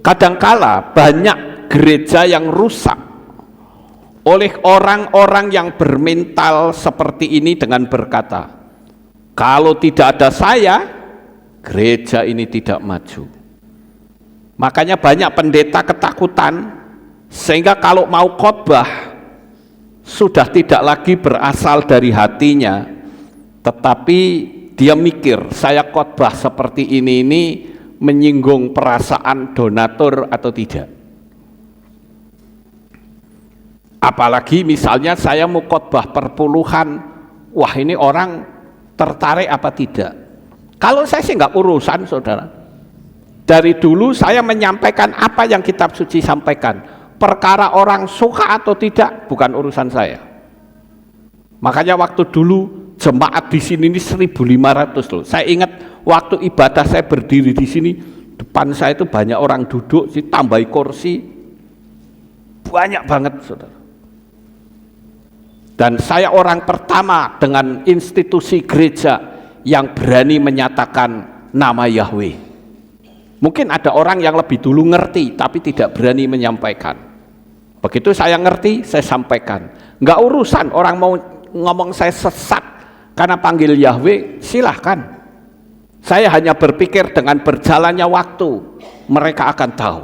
S1: kadangkala banyak gereja yang rusak oleh orang-orang yang bermental seperti ini dengan berkata, kalau tidak ada saya, gereja ini tidak maju. Makanya banyak pendeta ketakutan, sehingga kalau mau khotbah, sudah tidak lagi berasal dari hatinya, tetapi dia mikir, saya khotbah seperti ini menyinggung perasaan donatur atau tidak. Apalagi misalnya saya mau khotbah perpuluhan, wah ini orang tertarik apa tidak. Kalau saya sih nggak urusan, saudara. Dari dulu saya menyampaikan apa yang kitab suci sampaikan. Perkara orang suka atau tidak bukan urusan saya. Makanya waktu dulu jemaat di sini ini 1.500 loh. Saya ingat waktu ibadah saya berdiri di sini, depan saya itu banyak orang duduk, ditambahi kursi, banyak banget, saudara. Dan saya orang pertama dengan institusi gereja yang berani menyatakan nama Yahweh. Mungkin ada orang yang lebih dulu ngerti, tapi tidak berani menyampaikan. Begitu saya ngerti, saya sampaikan. Nggak urusan orang mau ngomong saya sesat karena panggil Yahweh, silahkan. Saya hanya berpikir dengan berjalannya waktu, mereka akan tahu.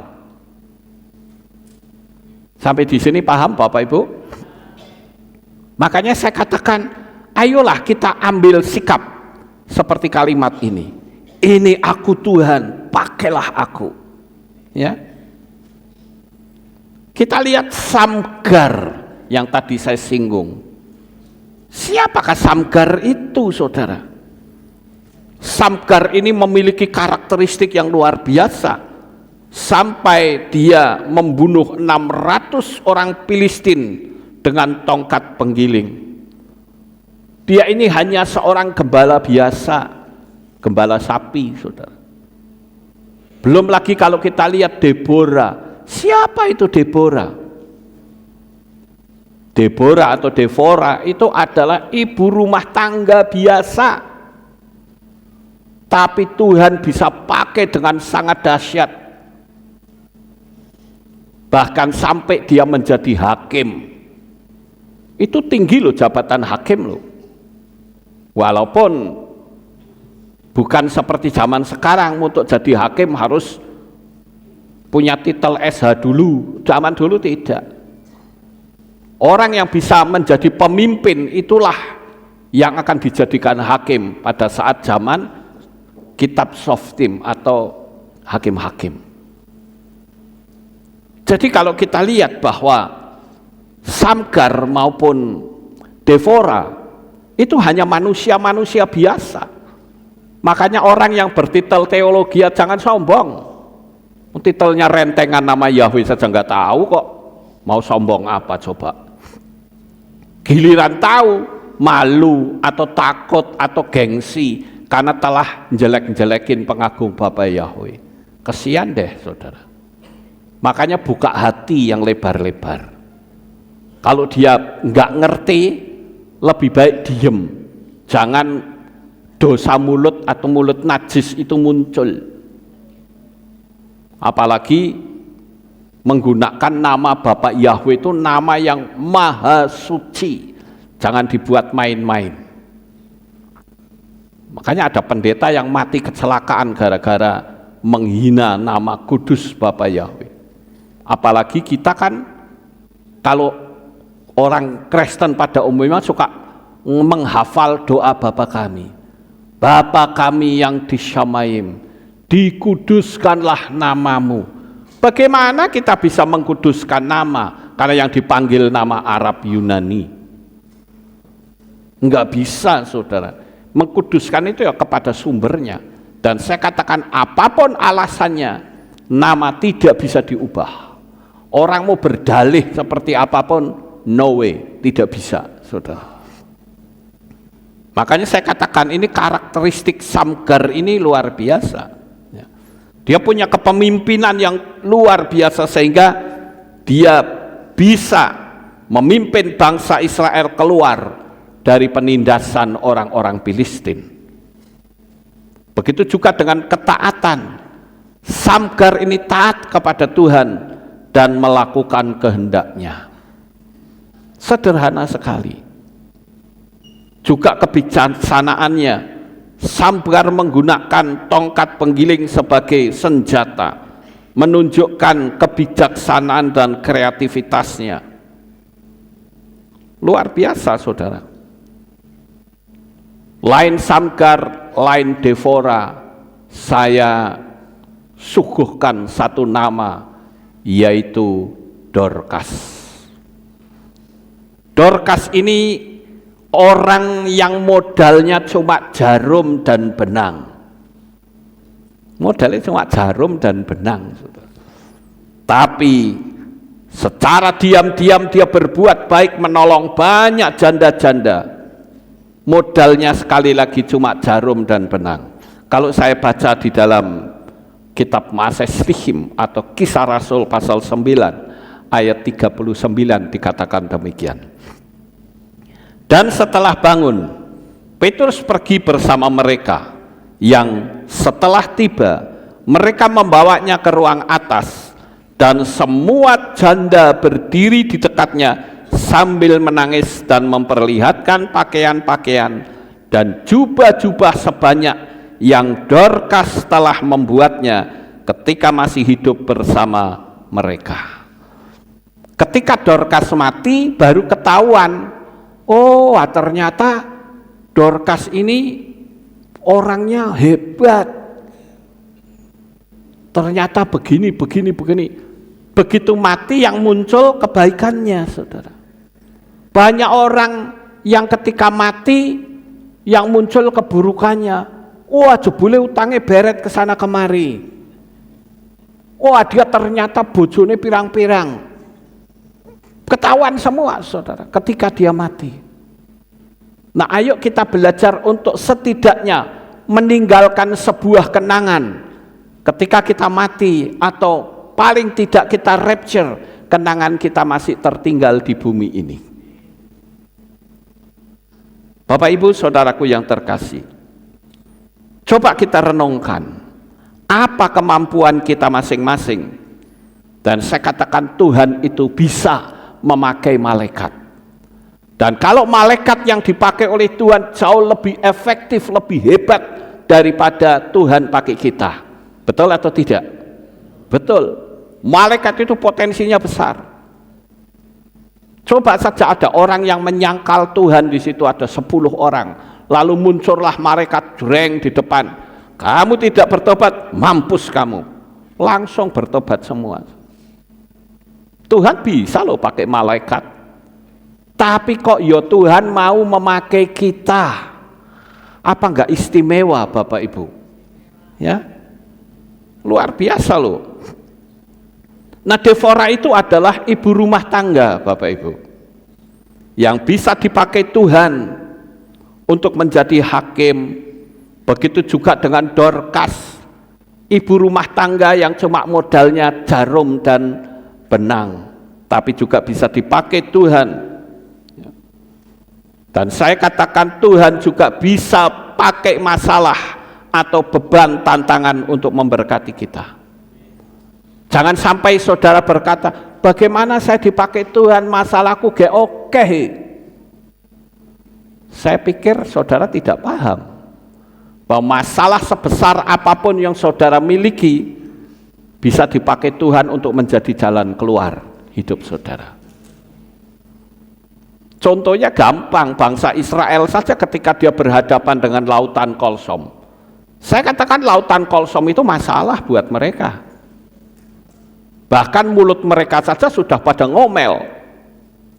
S1: Sampai di sini paham Bapak Ibu? Makanya saya katakan, ayolah kita ambil sikap seperti kalimat ini. Ini aku Tuhan, pakailah aku. Ya. Kita lihat Samgar yang tadi saya singgung. Siapakah Samgar itu, saudara? Samgar ini memiliki karakteristik yang luar biasa. Sampai dia membunuh 600 orang Filistin dengan tongkat penggiling. Dia ini hanya seorang gembala biasa, gembala sapi, saudara. Belum lagi kalau kita lihat Deborah. Siapa itu Deborah? Deborah atau Devora itu adalah ibu rumah tangga biasa, tapi Tuhan bisa pakai dengan sangat dahsyat, bahkan sampai dia menjadi hakim. Itu tinggi loh jabatan hakim loh, walaupun bukan seperti zaman sekarang untuk jadi hakim harus punya titel SH dulu. Zaman dulu tidak. Orang yang bisa menjadi pemimpin itulah yang akan dijadikan hakim pada saat zaman kitab Shoftim atau hakim-hakim. Jadi kalau kita lihat bahwa Samgar maupun Devora itu hanya manusia-manusia biasa. Makanya orang yang bertitel teologi jangan sombong. Titelnya rentengan nama Yahweh saja nggak tahu kok, mau sombong apa coba? Giliran tahu, malu atau takut atau gengsi karena telah jelek-jelekin pengagung Bapak Yahweh. Kesian deh, saudara. Makanya buka hati yang lebar-lebar. Kalau dia nggak ngerti, lebih baik diem. Jangan dosa mulut atau mulut najis itu muncul. Apalagi menggunakan nama Bapak Yahweh itu nama yang maha suci. Jangan dibuat main-main. Makanya ada pendeta yang mati kecelakaan gara-gara menghina nama kudus Bapak Yahweh. Apalagi kita kan Kalau orang Kristen pada umumnya suka menghafal doa Bapa kami. Bapa kami yang di Syamaim, dikuduskanlah namamu. Bagaimana kita bisa mengkuduskan nama? Karena yang dipanggil nama Arab Yunani. Enggak bisa, saudara. Mengkuduskan itu ya kepada sumbernya. Dan saya katakan apapun alasannya, nama tidak bisa diubah. Orang mau berdalih seperti apapun, no way, tidak bisa, saudara. Makanya saya katakan ini karakteristik Samgar ini luar biasa. Dia punya kepemimpinan yang luar biasa sehingga dia bisa memimpin bangsa Israel keluar dari penindasan orang-orang Filistin. Begitu juga dengan ketaatan. Samgar ini taat kepada Tuhan dan melakukan kehendaknya. Sederhana sekali. Juga kebijaksanaannya. Samgar menggunakan tongkat penggiling sebagai senjata, menunjukkan kebijaksanaan dan kreativitasnya. Luar biasa, saudara. Lain Samgar, lain Devora, saya suguhkan satu nama, yaitu Dorcas. Dorcas ini orang yang modalnya cuma jarum dan benang. Modalnya cuma jarum dan benang. Tapi secara diam-diam dia berbuat baik, menolong banyak janda-janda. Modalnya sekali lagi cuma jarum dan benang. Kalau saya baca di dalam kitab Maaseslihim atau Kisah Rasul pasal 9 ayat 39 dikatakan demikian. Dan setelah bangun, Petrus pergi bersama mereka, yang setelah tiba, mereka membawanya ke ruang atas, dan semua janda berdiri di dekatnya sambil menangis dan memperlihatkan pakaian-pakaian dan jubah-jubah sebanyak yang Dorcas telah membuatnya ketika masih hidup bersama mereka. Ketika Dorcas mati, baru ketahuan, oh ternyata Dorcas ini orangnya hebat. Ternyata begini. Begitu mati yang muncul kebaikannya, saudara. Banyak orang yang ketika mati yang muncul keburukannya. Wah, jebule utangnya beret ke sana kemari. Wah, dia ternyata bojone pirang-pirang. Ketahuan semua, saudara, ketika dia mati. Nah, ayo kita belajar untuk setidaknya meninggalkan sebuah kenangan ketika kita mati, atau paling tidak kita rapture, kenangan kita masih tertinggal di bumi ini. Bapak Ibu saudaraku yang terkasih, coba kita renungkan apa kemampuan kita masing-masing. Dan saya katakan Tuhan itu bisa memakai malaikat. Dan kalau malaikat yang dipakai oleh Tuhan jauh lebih efektif, lebih hebat daripada Tuhan pakai kita. Betul atau tidak? Betul. Malaikat itu potensinya besar. Coba saja ada orang yang menyangkal Tuhan, di situ ada 10 orang, lalu muncullah malaikat jreng di depan. Kamu tidak bertobat, mampus kamu. Langsung bertobat semua. Tuhan bisa loh pakai malaikat. Tapi kok ya Tuhan mau memakai kita? Apa enggak istimewa, Bapak Ibu? Ya, luar biasa loh. Nah, Devora itu adalah ibu rumah tangga, Bapak Ibu, yang bisa dipakai Tuhan untuk menjadi hakim. Begitu juga dengan Dorcas, ibu rumah tangga yang cuma modalnya jarum dan benang, tapi juga bisa dipakai Tuhan. Dan saya katakan Tuhan juga bisa pakai masalah atau beban tantangan untuk memberkati kita. Jangan sampai saudara berkata, bagaimana saya dipakai Tuhan, masalahku gak oke. Saya pikir saudara tidak paham bahwa masalah sebesar apapun yang saudara miliki bisa dipakai Tuhan untuk menjadi jalan keluar hidup saudara. Contohnya gampang, bangsa Israel saja ketika dia berhadapan dengan lautan Kolsom. Saya katakan lautan Kolsom itu masalah buat mereka. Bahkan mulut mereka saja sudah pada ngomel.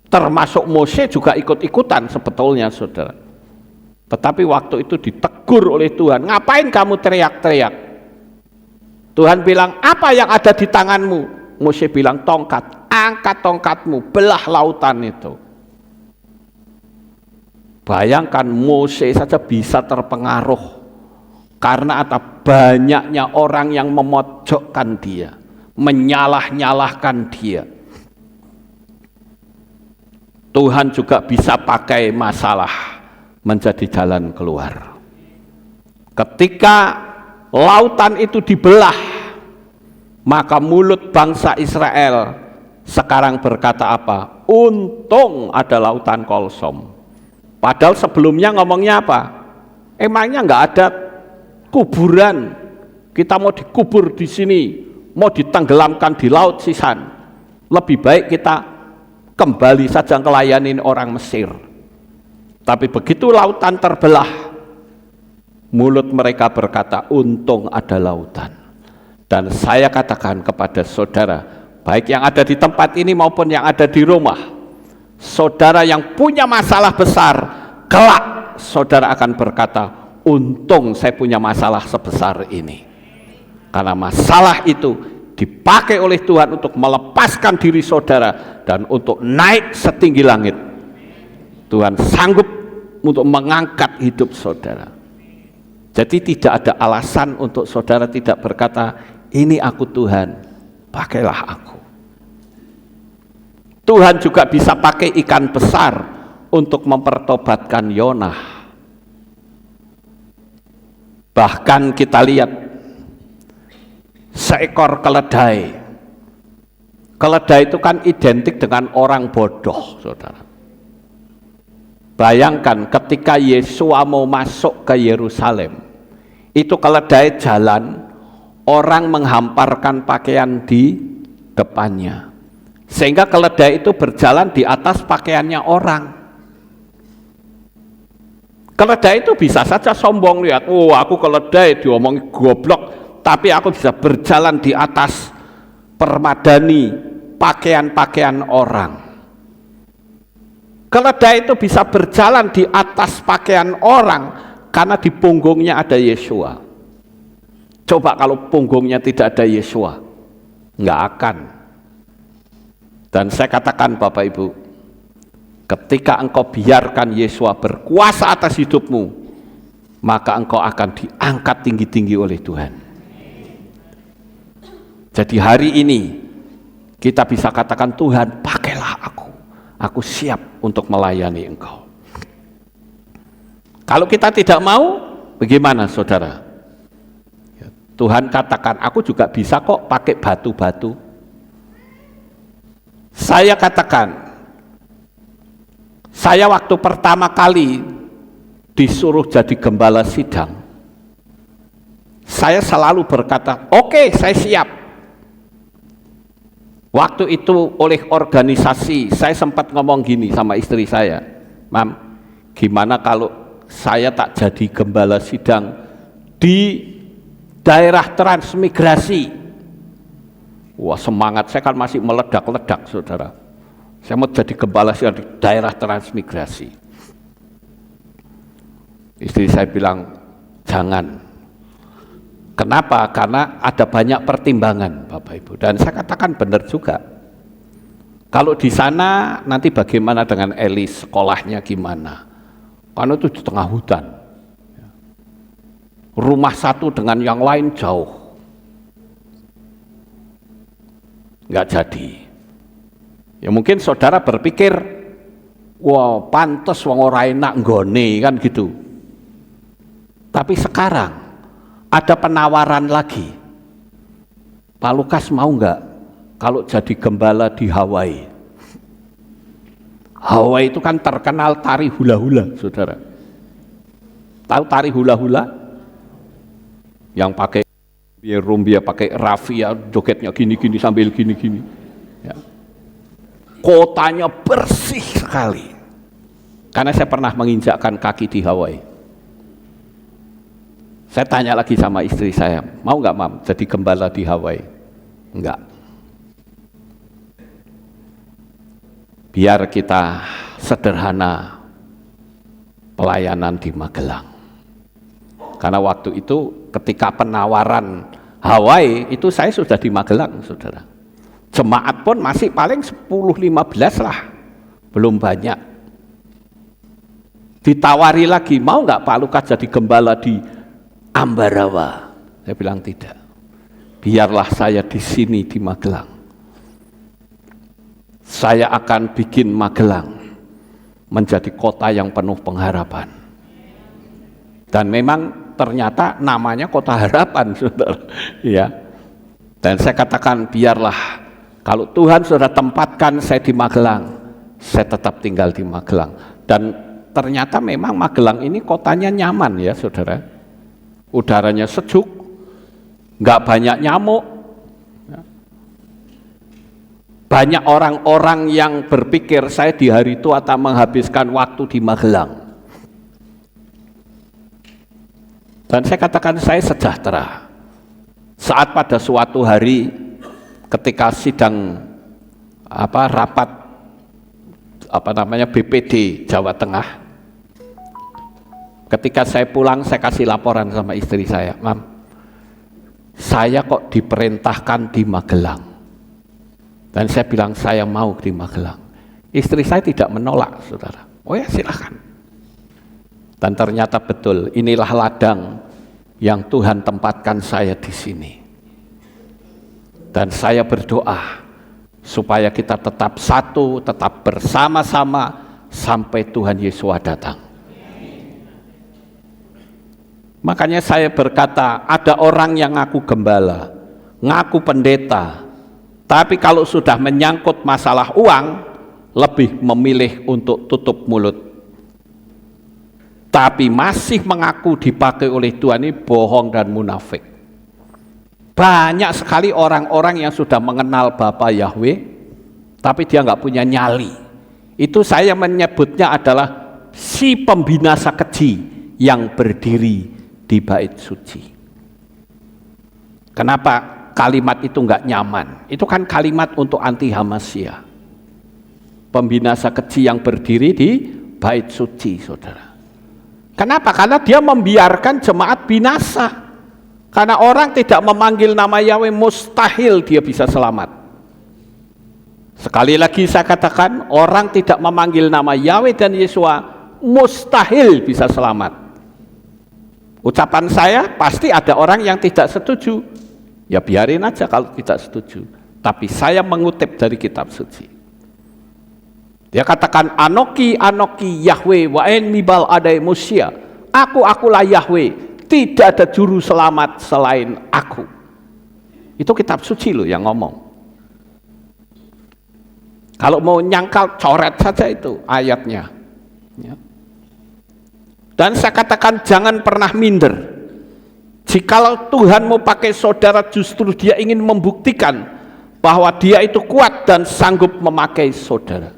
S1: Termasuk Mose juga ikut-ikutan sebetulnya, saudara. Tetapi waktu itu ditegur oleh Tuhan, ngapain kamu teriak-teriak? Tuhan bilang, apa yang ada di tanganmu? Mose bilang, tongkat. Angkat tongkatmu, belah lautan itu. Bayangkan Mose saja bisa terpengaruh karena ada banyaknya orang yang memojokkan dia, menyalah-nyalahkan dia. Tuhan juga bisa pakai masalah menjadi jalan keluar. Ketika lautan itu dibelah, maka mulut bangsa Israel sekarang berkata apa? Untung ada lautan Kolsom. Padahal sebelumnya ngomongnya apa? Emangnya nggak ada kuburan? Kita mau dikubur di sini, mau ditenggelamkan di laut Sisan. Lebih baik kita kembali saja ngelayanin orang Mesir. Tapi begitu lautan terbelah, mulut mereka berkata, untung ada lautan. Dan saya katakan kepada saudara, baik yang ada di tempat ini maupun yang ada di rumah, saudara yang punya masalah besar, kelak saudara akan berkata, untung saya punya masalah sebesar ini. Karena masalah itu dipakai oleh Tuhan untuk melepaskan diri saudara dan untuk naik setinggi langit. Tuhan sanggup untuk mengangkat hidup saudara. Jadi tidak ada alasan untuk saudara tidak berkata, ini aku Tuhan, pakailah aku. Tuhan juga bisa pakai ikan besar untuk mempertobatkan Yonah. Bahkan kita lihat seekor keledai. Keledai itu kan identik dengan orang bodoh, saudara. Bayangkan ketika Yesua mau masuk ke Yerusalem, itu keledai jalan, orang menghamparkan pakaian di depannya. Sehingga keledai itu berjalan di atas pakaiannya orang. Keledai itu bisa saja sombong, lihat, oh aku keledai diomong goblok, tapi aku bisa berjalan di atas permadani pakaian-pakaian orang. Keledai itu bisa berjalan di atas pakaian orang karena di punggungnya ada Yesua. Coba kalau punggungnya tidak ada Yesua, nggak akan. Dan saya katakan Bapak Ibu, ketika engkau biarkan Yesua berkuasa atas hidupmu, maka engkau akan diangkat tinggi-tinggi oleh Tuhan. Jadi hari ini kita bisa katakan, Tuhan pakailah aku siap untuk melayani engkau. Kalau kita tidak mau, bagaimana saudara? Tuhan katakan, aku juga bisa kok pakai batu-batu. Saya katakan, saya waktu pertama kali disuruh jadi gembala sidang, saya selalu berkata, oke, saya siap. Waktu itu oleh organisasi, saya sempat ngomong gini sama istri saya, Mam, gimana kalau saya tak jadi gembala sidang di daerah transmigrasi? Wah, semangat saya kan masih meledak-ledak, saudara. Saya mau jadi gembala sidang di daerah transmigrasi. Istri saya bilang, jangan. Kenapa? Karena ada banyak pertimbangan, Bapak Ibu. Dan saya katakan benar juga. Kalau di sana nanti bagaimana dengan Elis, sekolahnya gimana? Karena itu di tengah hutan. Rumah satu dengan yang lain jauh. Nggak jadi. Ya mungkin saudara berpikir, wah pantes wong ora enak nggone kan gitu. Tapi sekarang ada penawaran lagi. Pak Lukas mau nggak kalau jadi gembala di Hawaii? Hawaii itu kan terkenal tari hula-hula, saudara. Tahu tari hula-hula? Yang pakai rumbia, pakai rafia, jogetnya gini-gini sambil gini-gini. Ya. Kotanya bersih sekali. Karena saya pernah menginjakkan kaki di Hawaii. Saya tanya lagi sama istri saya, mau nggak Mam jadi gembala di Hawaii? Enggak. Biar kita sederhana pelayanan di Magelang. Karena waktu itu ketika penawaran Hawaii itu saya sudah di Magelang, saudara. Jemaat pun masih paling 10-15 lah, belum banyak. Ditawari lagi, mau nggak Pak Lukas jadi gembala di Ambarawa? Saya bilang tidak. Biarlah saya di sini di Magelang. Saya akan bikin Magelang menjadi kota yang penuh pengharapan. Dan memang ternyata namanya Kota Harapan, saudara. Ya. Dan saya katakan biarlah kalau Tuhan sudah tempatkan saya di Magelang, saya tetap tinggal di Magelang. Dan ternyata memang Magelang ini kotanya nyaman ya, saudara. Udaranya sejuk, nggak banyak nyamuk. Banyak orang-orang yang berpikir saya di hari tua tak menghabiskan waktu di Magelang. Dan saya katakan saya sejahtera. Saat pada suatu hari ketika sidang rapat BPD Jawa Tengah, ketika saya pulang saya kasih laporan sama istri saya, Mam, saya kok diperintahkan di Magelang. Dan saya bilang saya mau di Magelang. Istri saya tidak menolak, saudara. Oh ya silakan. Dan ternyata betul, inilah ladang yang Tuhan tempatkan saya di sini. Dan saya berdoa supaya kita tetap satu, tetap bersama-sama sampai Tuhan Yesus datang. Makanya saya berkata, ada orang yang ngaku gembala, ngaku pendeta, tapi kalau sudah menyangkut masalah uang, lebih memilih untuk tutup mulut. Tapi masih mengaku dipakai oleh Tuhan, ini bohong dan munafik. Banyak sekali orang-orang yang sudah mengenal Bapa Yahweh, tapi dia nggak punya nyali. Itu saya menyebutnya adalah si pembinasa keji yang berdiri di bait suci. Kenapa kalimat itu nggak nyaman? Itu kan kalimat untuk anti Hamasya. Pembinasa keji yang berdiri di bait suci, saudara. Kenapa? Karena dia membiarkan jemaat binasa. Karena orang tidak memanggil nama Yahweh, mustahil dia bisa selamat. Sekali lagi saya katakan, orang tidak memanggil nama Yahweh dan Yesua, mustahil bisa selamat. Ucapan saya, pasti ada orang yang tidak setuju. Ya biarin aja kalau tidak setuju. Tapi saya mengutip dari kitab suci. Dia katakan, Anoki, Anoki Yahweh, wa en mibal adai musya. Akulah Yahweh. Tidak ada juru selamat selain aku. Itu kitab suci loh yang ngomong. Kalau mau nyangkal, coret saja itu ayatnya. Ya. Dan saya katakan jangan pernah minder. Jikalau Tuhan mau pakai saudara, justru dia ingin membuktikan bahwa dia itu kuat dan sanggup memakai saudara.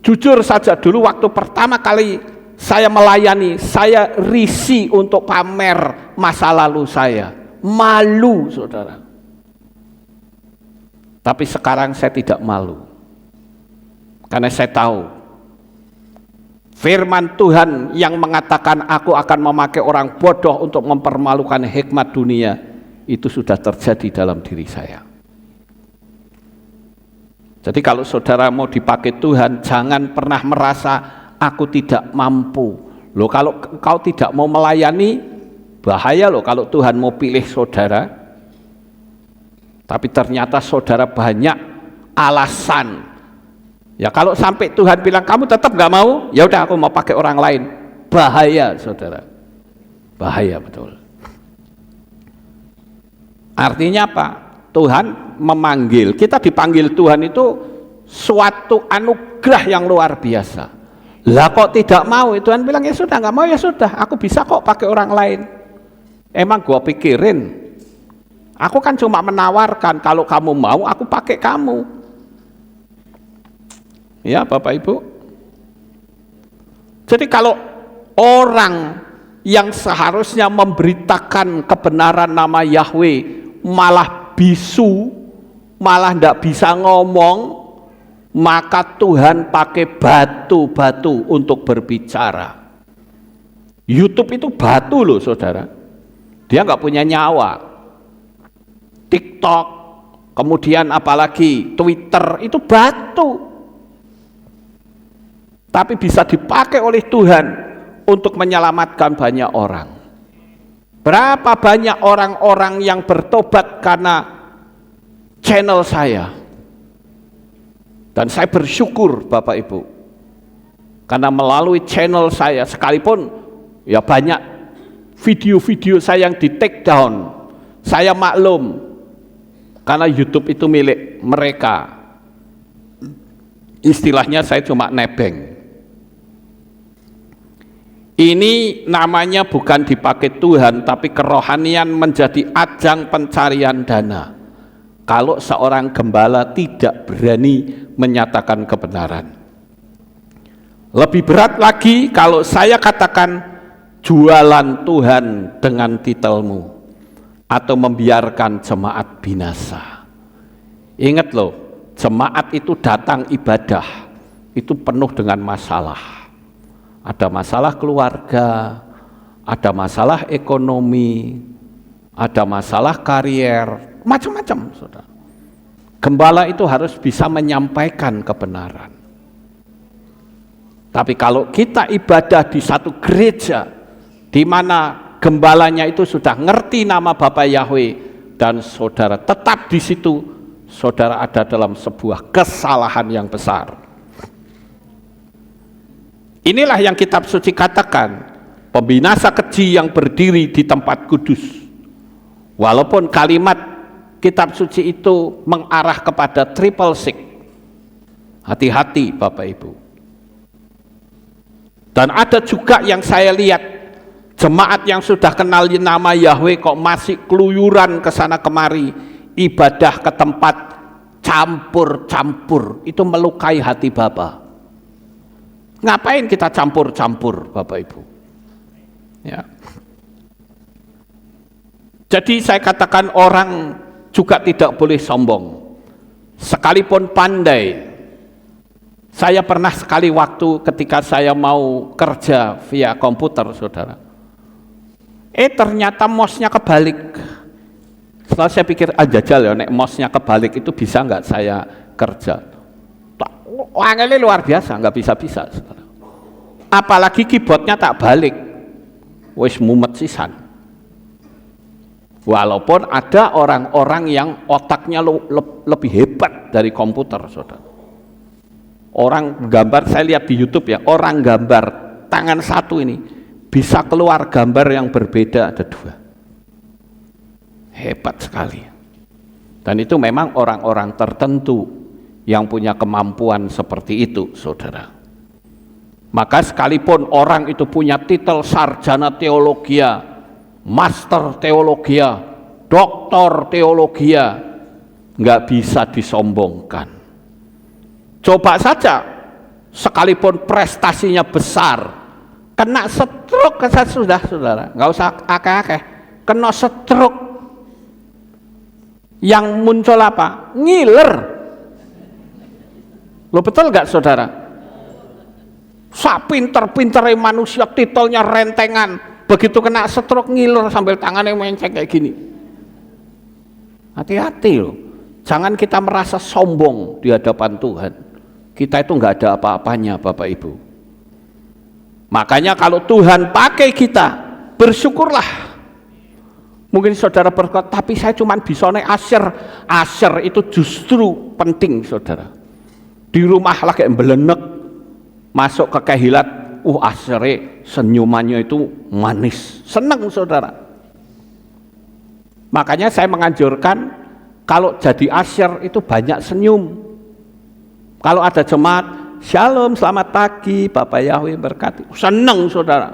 S1: Jujur saja dulu waktu pertama kali saya melayani, saya risih untuk pamer masa lalu saya. Malu, saudara. Tapi sekarang saya tidak malu. Karena saya tahu firman Tuhan yang mengatakan aku akan memakai orang bodoh untuk mempermalukan hikmat dunia, itu sudah terjadi dalam diri saya. Jadi kalau saudara mau dipakai Tuhan, jangan pernah merasa aku tidak mampu. Loh, kalau kau tidak mau melayani, bahaya loh kalau Tuhan mau pilih saudara. Tapi ternyata saudara banyak alasan. Ya kalau sampai Tuhan bilang kamu tetap nggak mau, ya udah aku mau pakai orang lain. Bahaya, saudara. Bahaya betul. Artinya apa? Tuhan memanggil, kita dipanggil Tuhan itu suatu anugerah yang luar biasa. Lah kok tidak mau? Tuhan bilang ya sudah, nggak mau ya sudah, aku bisa kok pakai orang lain. Emang gua pikirin, aku kan cuma menawarkan, kalau kamu mau aku pakai kamu. Ya Bapak Ibu, Jadi kalau orang yang seharusnya memberitakan kebenaran nama Yahweh malah bisu, malah tidak bisa ngomong, maka Tuhan pakai batu-batu untuk berbicara. YouTube itu batu loh saudara, dia nggak punya nyawa. TikTok, kemudian apalagi Twitter, itu batu, tapi bisa dipakai oleh Tuhan untuk menyelamatkan banyak orang. Berapa banyak orang-orang yang bertobat karena channel saya. Dan saya bersyukur Bapak Ibu, karena melalui channel saya, sekalipun ya banyak video-video saya yang di take down, saya maklum, karena YouTube itu milik mereka. Istilahnya saya cuma nebeng. Ini namanya bukan dipakai Tuhan, tapi kerohanian menjadi ajang pencarian dana. Kalau seorang gembala tidak berani menyatakan kebenaran. Lebih berat lagi kalau saya katakan jualan Tuhan dengan titelmu, atau membiarkan jemaat binasa. Ingat loh, jemaat itu datang ibadah, itu penuh dengan masalah. Ada masalah keluarga, ada masalah ekonomi, ada masalah karier, macam-macam saudara. Gembala itu harus bisa menyampaikan kebenaran. Tapi kalau kita ibadah di satu gereja, di mana gembalanya itu sudah ngerti nama Bapa Yahweh, dan saudara tetap di situ, saudara ada dalam sebuah kesalahan yang besar. Inilah yang kitab suci katakan, pembinasa keji yang berdiri di tempat kudus. Walaupun kalimat kitab suci itu mengarah kepada triple six, hati-hati Bapak Ibu. Dan ada juga yang saya lihat, jemaat yang sudah kenal nama Yahweh kok masih keluyuran ke sana kemari, ibadah ke tempat campur-campur, itu melukai hati Bapa. Ngapain kita campur-campur Bapak Ibu? Ya. Jadi saya katakan orang juga tidak boleh sombong, sekalipun pandai. Saya pernah sekali waktu ketika saya mau kerja via komputer saudara, ternyata mosnya kebalik. Setelah saya pikir jajal ya, nek mosnya kebalik itu bisa nggak saya kerja? Angelnya luar biasa, nggak bisa-bisa. Apalagi keyboardnya tak balik, wis mumet sisan. Walaupun ada orang-orang yang otaknya lebih hebat dari komputer, saudara. Orang gambar, saya lihat di YouTube ya, orang gambar tangan satu ini bisa keluar gambar yang berbeda, ada dua. Hebat sekali. Dan itu memang orang-orang tertentu yang punya kemampuan seperti itu, saudara. Maka sekalipun orang itu punya titel sarjana teologia, master teologia, doktor teologia, nggak bisa disombongkan. Coba saja, sekalipun prestasinya besar, kena stroke sudah, saudara, nggak usah akeh-akeh, kena stroke, yang muncul apa? Ngiler. Lo betul nggak saudara? Pinter-pinternya manusia, titelnya rentengan, begitu kena stroke ngiler sambil tangannya menceng kayak gini. Hati-hati loh, jangan kita merasa sombong di hadapan Tuhan. Kita itu nggak ada apa-apanya Bapak Ibu. Makanya kalau Tuhan pakai kita, bersyukurlah. Mungkin saudara berkata, tapi saya cuma bisa naik Asher. Asher itu justru penting saudara. Di rumah lagi belenek, masuk ke kehilat, Asher senyumannya itu manis, senang saudara. Makanya saya menganjurkan, kalau jadi Asher itu banyak senyum. Kalau ada jemaat, Shalom, selamat pagi, Bapak Yahweh berkati, senang saudara.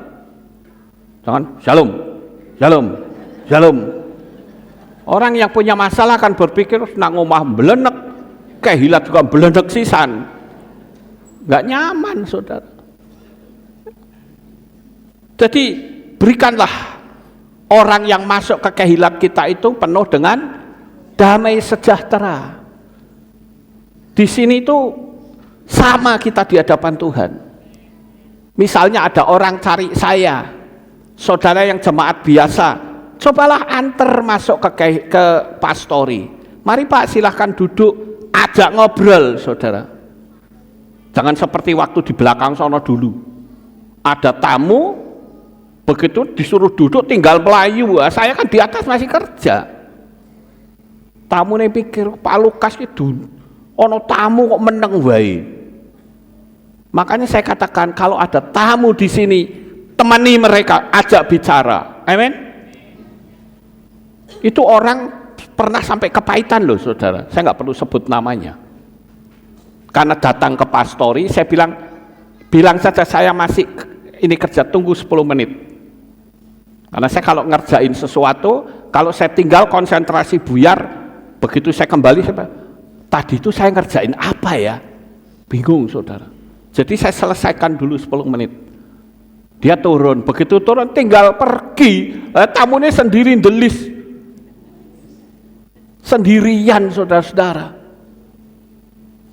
S1: Jangan, Shalom, Shalom, Shalom. Orang yang punya masalah kan berpikir nak ngomah belenek, kehilat juga belenek sisan, nggak nyaman saudara. Jadi berikanlah orang yang masuk ke kehilat kita itu penuh dengan damai sejahtera. Di sini itu sama kita di hadapan Tuhan. Misalnya ada orang cari saya, saudara yang jemaat biasa, cobalah antar masuk ke pastori. Mari Pak, silahkan duduk, ajak ngobrol saudara. Jangan seperti waktu di belakang sono dulu. Ada tamu, begitu disuruh duduk tinggal melayu. Saya kan di atas masih kerja. Tamu nih pikir, Pak Lukas itu ono tamu kok meneng wae. Makanya saya katakan kalau ada tamu di sini, temani mereka, ajak bicara. Amin. Itu orang pernah sampai kepahitan loh saudara. Saya nggak perlu sebut namanya. Karena datang ke pastori, saya bilang saja saya masih ini kerja, tunggu 10 menit. Karena saya kalau ngerjain sesuatu, kalau saya tinggal konsentrasi buyar, begitu saya kembali, tadi itu saya ngerjain apa ya? Bingung saudara. Jadi saya selesaikan dulu 10 menit. Dia turun, begitu turun tinggal pergi, tamunya sendiri ndelis. Sendirian saudara-saudara.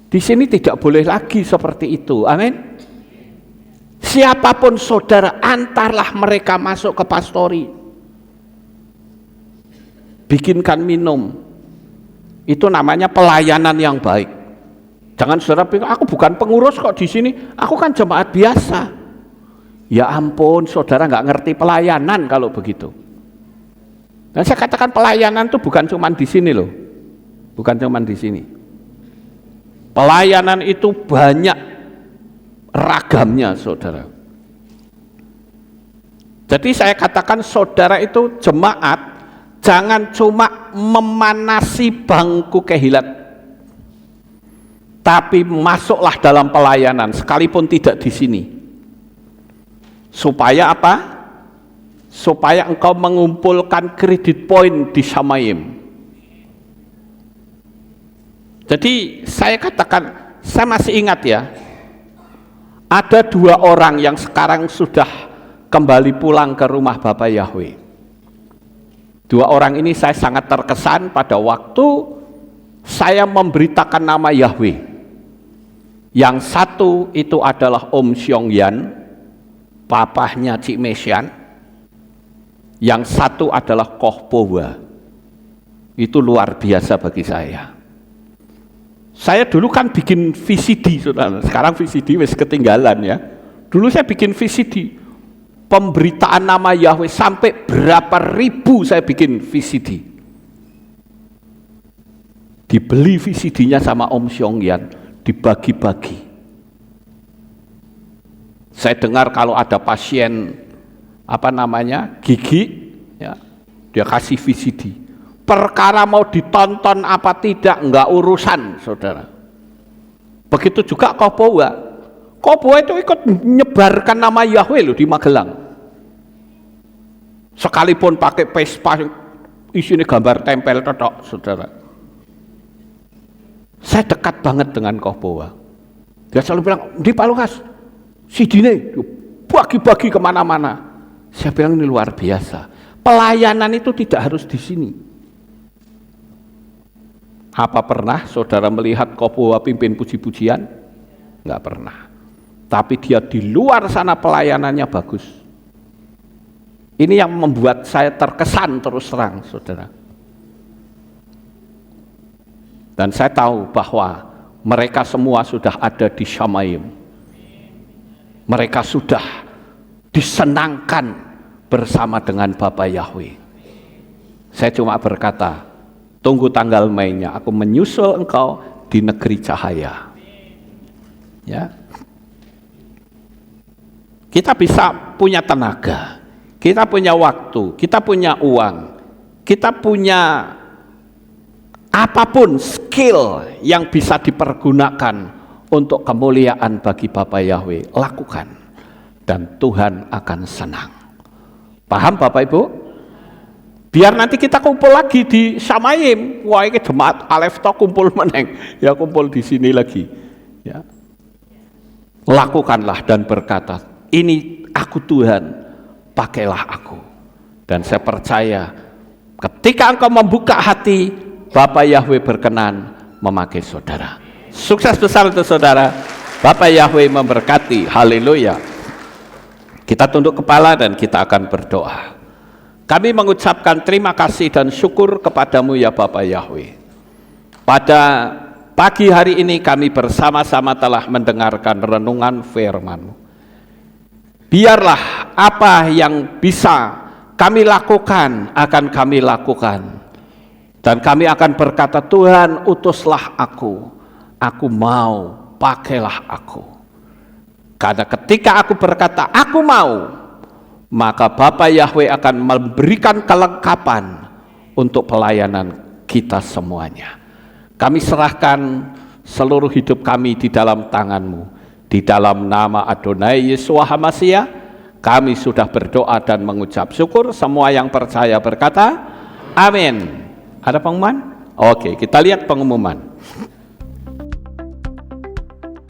S1: Di sini tidak boleh lagi seperti itu. Amin. Siapapun saudara, antarlah mereka masuk ke pastori. Bikinkan minum. Itu namanya pelayanan yang baik. Jangan saudara pikir, aku bukan pengurus kok di sini, aku kan jemaat biasa. Ya ampun, saudara nggak ngerti pelayanan kalau begitu. Dan saya katakan pelayanan itu bukan cuma di sini loh, bukan cuma di sini. Pelayanan itu banyak ragamnya saudara. Jadi saya katakan saudara itu jemaat, jangan cuma memanasi bangku kehilat, tapi masuklah dalam pelayanan sekalipun tidak di sini. Supaya apa? Supaya engkau mengumpulkan kredit poin di Shamayim. Jadi saya katakan, saya masih ingat ya, ada 2 orang yang sekarang sudah kembali pulang ke rumah Bapak Yahweh. 2 orang ini saya sangat terkesan pada waktu saya memberitakan nama Yahweh. Yang satu itu adalah Om Xiong Yan, papahnya Cik Mesian. Yang satu adalah Koh Powa. Itu luar biasa bagi saya. Saya dulu kan bikin VCD, saudara. Sekarang VCD wis ketinggalan ya. Dulu saya bikin VCD. Pemberitaan nama Yahweh sampai berapa ribu saya bikin VCD. Dibeli VCD-nya sama Om Xiong Yan. Dibagi-bagi. Saya dengar kalau ada pasien gigi, ya, dia kasih VCD. Perkara mau ditonton apa tidak enggak urusan, saudara. Begitu juga Kobowa. Kobowa itu ikut menyebarkan nama Yahweh loh di Magelang. Sekalipun pakai Vespa isinya gambar tempel totok, saudara. Saya dekat banget dengan Kobowa. Dia selalu bilang, di Pak Lukas, CD-nya bagi-bagi kemana-mana. Saya bilang ini luar biasa. Pelayanan itu tidak harus di sini. Apa pernah saudara melihat Kobowa pimpin puji-pujian? Enggak pernah. Tapi dia di luar sana pelayanannya bagus. Ini yang membuat saya terkesan terus terang, saudara. Dan saya tahu bahwa mereka semua sudah ada di Shamayim. Mereka sudah disenangkan bersama dengan Bapak Yahweh. Saya cuma berkata, tunggu tanggal mainnya, aku menyusul engkau di negeri cahaya. Ya. Kita bisa punya tenaga, kita punya waktu, kita punya uang, kita punya apapun skill yang bisa dipergunakan untuk kemuliaan bagi Bapak Yahweh, lakukan dan Tuhan akan senang. Paham Bapak Ibu? Biar nanti kita kumpul lagi di Shamayim. Wah, ini jemaat Alef to kumpul meneng, ya kumpul di sini lagi. Ya. Lakukanlah dan berkata, ini aku Tuhan pakailah aku. Dan saya percaya ketika engkau membuka hati, Bapa Yahweh berkenan memakai saudara. Sukses besar untuk saudara. Bapa Yahweh memberkati. Haleluya. Kita tunduk kepala dan kita akan berdoa. Kami mengucapkan terima kasih dan syukur kepadamu ya Bapa Yahweh. Pada pagi hari ini kami bersama-sama telah mendengarkan renungan firman-Mu. Biarlah apa yang bisa kami lakukan akan kami lakukan. Dan kami akan berkata, Tuhan utuslah aku mau, pakailah aku. Karena ketika aku berkata, aku mau, maka Bapa Yahweh akan memberikan kelengkapan untuk pelayanan kita semuanya. Kami serahkan seluruh hidup kami di dalam tangan-Mu. Di dalam nama Adonai Yeshua HaMashiach, kami sudah berdoa dan mengucap syukur. Semua yang percaya berkata, amin. Ada pengumuman? Oke, kita lihat pengumuman.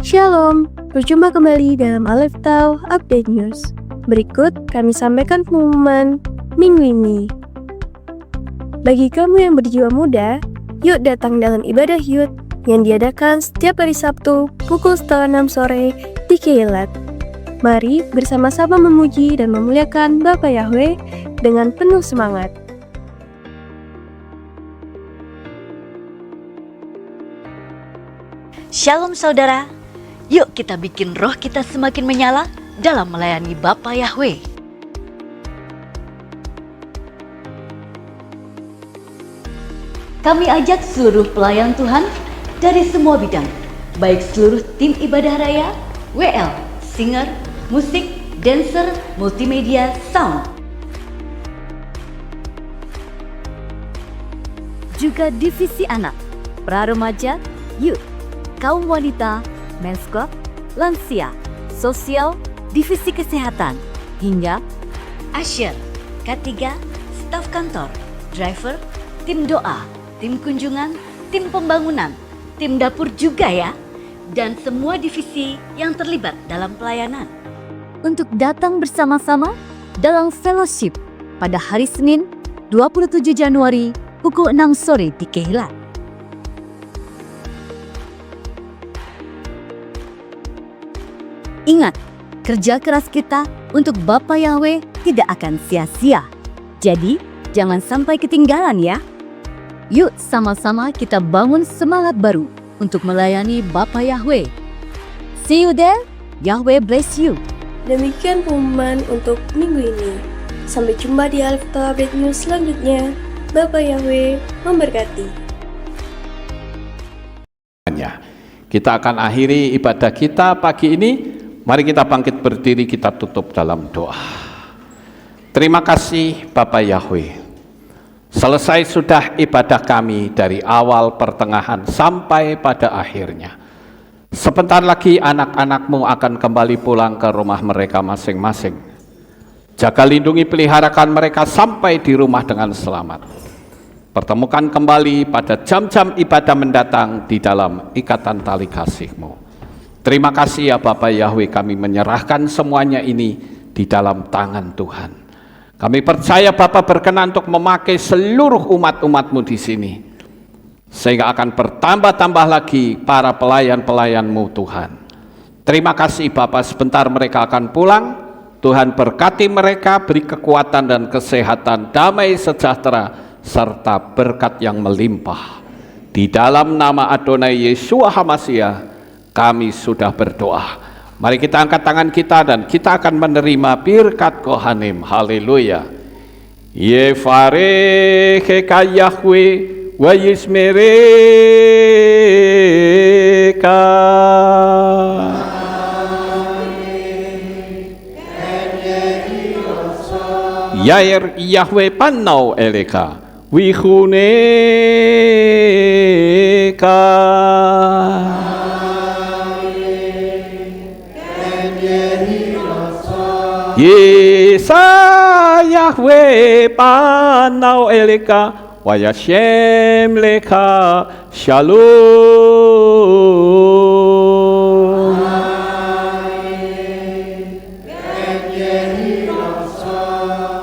S2: Shalom, berjumpa kembali dalam Aleph Tau Update News. Berikut kami sampaikan pengumuman minggu ini. Bagi kamu yang berjiwa muda, yuk datang dalam ibadah Yud yang diadakan setiap hari Sabtu pukul 5:30 sore di Keilat. Mari bersama-sama memuji dan memuliakan Bapa Yahweh dengan penuh semangat.
S3: Shalom saudara, yuk kita bikin roh kita semakin menyala dalam melayani Bapa Yahweh. Kami ajak seluruh pelayan Tuhan dari semua bidang, baik seluruh tim ibadah raya, WL, singer, musik, dancer, multimedia, sound. Juga divisi anak, pra-remaja, youth, kaum wanita, men's club, lansia, sosial, divisi kesehatan, hingga usher, K3, staf kantor, driver, tim doa, tim kunjungan, tim pembangunan, tim dapur juga ya, dan semua divisi yang terlibat dalam pelayanan. Untuk datang bersama-sama dalam fellowship pada hari Senin 27 Januari pukul 6 sore di Keilat. Ingat, kerja keras kita untuk Bapa Yahweh tidak akan sia-sia. Jadi, jangan sampai ketinggalan ya. Yuk sama-sama kita bangun semangat baru untuk melayani Bapa Yahweh. See you there. Yahweh bless you.
S2: Demikian pengumuman untuk minggu ini. Sampai jumpa di Aleph Tau Update News selanjutnya. Bapa Yahweh memberkati.
S1: Kita akan akhiri ibadah kita pagi ini. Mari kita bangkit berdiri, kita tutup dalam doa. Terima kasih Bapa Yahweh. Selesai sudah ibadah kami dari awal, pertengahan, sampai pada akhirnya. Sebentar lagi anak-anak-Mu akan kembali pulang ke rumah mereka masing-masing. Jaga lindungi peliharakan mereka sampai di rumah dengan selamat. Pertemukan kembali pada jam-jam ibadah mendatang di dalam ikatan tali kasih-Mu. Terima kasih ya Bapa Yahweh, kami menyerahkan semuanya ini di dalam tangan Tuhan. Kami percaya Bapa berkenan untuk memakai seluruh umat-umat-Mu di sini. Sehingga akan bertambah-tambah lagi para pelayan-pelayan-Mu Tuhan. Terima kasih Bapa, sebentar mereka akan pulang. Tuhan berkati mereka, beri kekuatan dan kesehatan, damai sejahtera, serta berkat yang melimpah. Di dalam nama Adonai Yeshua HaMashiach, kami sudah berdoa. Mari kita angkat tangan kita dan kita akan menerima birkat Kohanim. Haleluya. Yevarecheka Yahweh wa yismereka. Yair Yahweh panau eleka wihuneka. Yesa Yahweh panau eleka wa yashem leka shalom.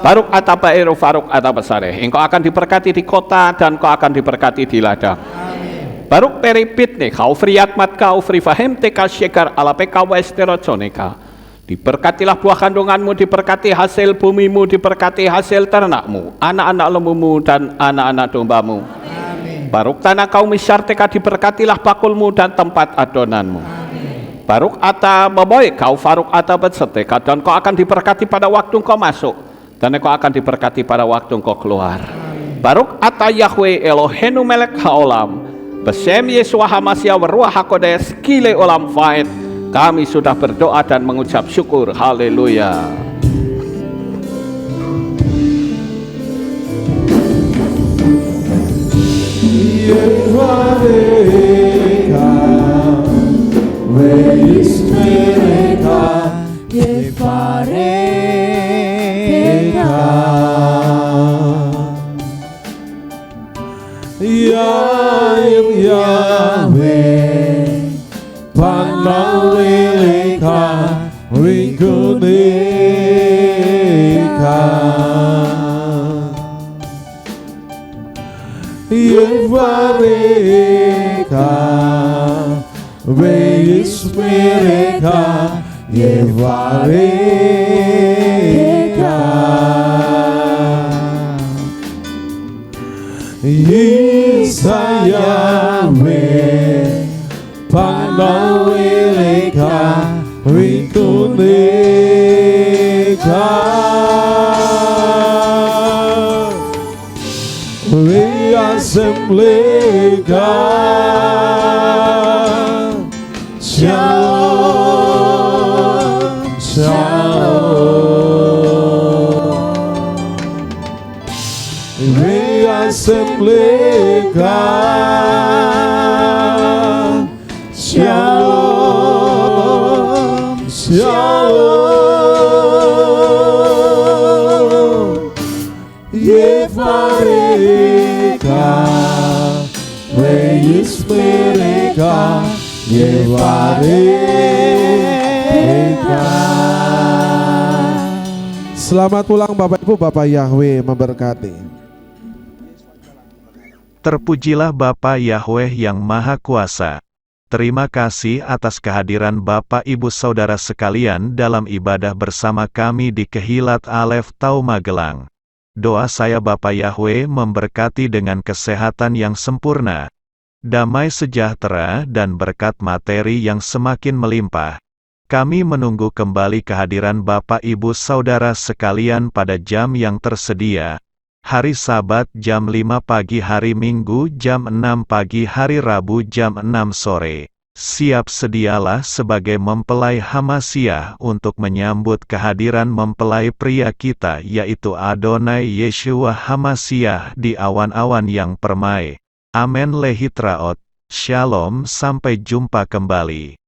S1: Baruk atabaero faruk atabasare. Engkau akan diberkati di kota dan kau akan diberkati di ladang. Baruk peripit nih, kau friatmat kau frifahem teka syekar ala peka westeroconeka. Diberkatilah buah kandunganmu, diberkati hasil bumimu, diberkati hasil ternakmu, anak-anak lembumu dan anak-anak dombamu. Baruk tanah kaum misyarteka, diberkatilah bakulmu dan tempat adonanmu. Baruk ata baboy kau faruk ata betseteka, dan kau akan diberkati pada waktu kau masuk, dan kau akan diberkati pada waktu kau keluar. Baruk ata Yahweh Elohenu melek haolam, besem Yesua Hamasya Ruach HaKodes kile olam faid. Kami sudah berdoa dan mengucap syukur. Haleluya.
S4: Selamat pulang Bapak Ibu, Bapak Yahweh memberkati.
S5: Terpujilah Bapa Yahweh yang Maha Kuasa. Terima kasih atas kehadiran Bapak Ibu Saudara sekalian dalam ibadah bersama kami di Kehilat Alef Tau Magelang. Doa saya Bapa Yahweh memberkati dengan kesehatan yang sempurna, damai sejahtera dan berkat materi yang semakin melimpah. Kami menunggu kembali kehadiran Bapak Ibu Saudara sekalian pada jam yang tersedia. Hari Sabat jam 5 pagi, hari Minggu jam 6 pagi, hari Rabu jam 6 sore. Siap sedialah sebagai mempelai Hamasya untuk menyambut kehadiran mempelai pria kita yaitu Adonai Yeshua Hamasya di awan-awan yang permai. Amen lehitraot. Shalom, sampai jumpa kembali.